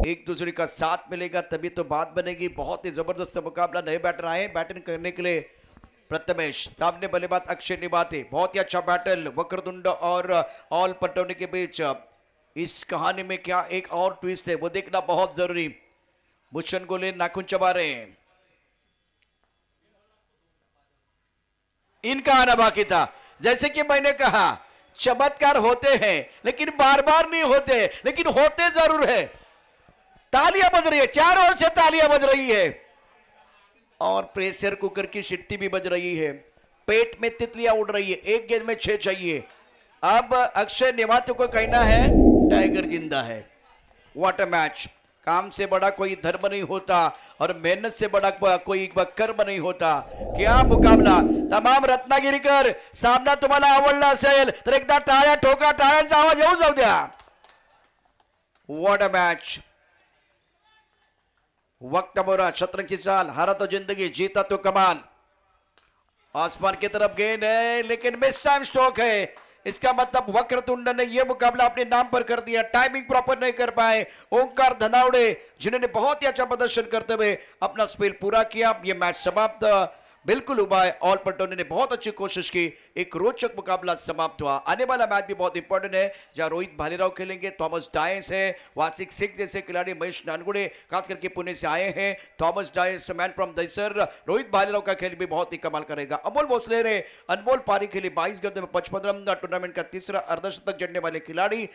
एक दूसरे का साथ मिलेगा तभी तो बात बनेगी। बहुत ही जबरदस्त मुकाबला। नए बैटर आए बैटिंग करने के लिए। प्रथमेश, सामने बल्लेबाज अक्षय निवाते। बहुत ही अच्छा बैटल वक्रतुंड और ऑल पटौनी के बीच। इस कहानी में क्या एक और ट्विस्ट है वो देखना बहुत जरूरी। भूषण गोले नाखून चबा रहे हैं। इनका आना बाकी था। जैसे कि मैंने कहा चमत्कार होते हैं लेकिन बार बार नहीं होते, लेकिन होते जरूर है। तालियां बज रही है, चारों ओर से तालियां बज रही है और प्रेशर कुकर की सिट्टी भी बज रही है। पेट में तितलियां उड़ रही है। 1 गेंद में 6 चाहिए। अब अक्षय निवाते को कहना है टाइगर जिंदा है। What a match. काम से बड़ा कोई धर्म नहीं होता और मेहनत से बड़ा कोई कर्म नहीं होता। क्या मुकाबला। तमाम रत्नागिरीकर, सामना तुम्हाला आवडला असेल तर एकदा टाळ्या ठोका, टाळ्यांचा आवाज येऊ जाऊ द्या। What a match. वक्त बुरा, शतरंज की चाल, हारा तो जिंदगी, जीता तो कमाल। आसमान की तरफ गेंद है लेकिन मिस टाइम स्ट्रोक है। इसका मतलब वक्रतुंड ने यह मुकाबला अपने नाम पर कर दिया। टाइमिंग प्रॉपर नहीं कर पाए ओंकार धनावड़े, जिन्होंने बहुत ही अच्छा प्रदर्शन करते हुए अपना स्पेल पूरा किया। यह मैच समाप्त बिल्कुल हुआ है। ऑल पटौनी ने बहुत अच्छी कोशिश की। एक रोचक मुकाबला समाप्त हुआ। आने वाला मैच भी बहुत इंपॉर्टेंट है जहां रोहित भालेराव खेलेंगे, थॉमस डायस है, वासिक सिंह जैसे खिलाड़ी, महेश नानगुड़े खास करके पुणे से आए हैं। Thomas Dias man from Dahisar. Rohit Bhalerao का खेल भी बहुत ही कमाल करेगा। अमोल भोसले ने अनमोल पारी खेली। 22 गेंदों में 55 रन। टूर्नामेंट का तीसरा अर्धशतक जड़ने वाले खिलाड़ी।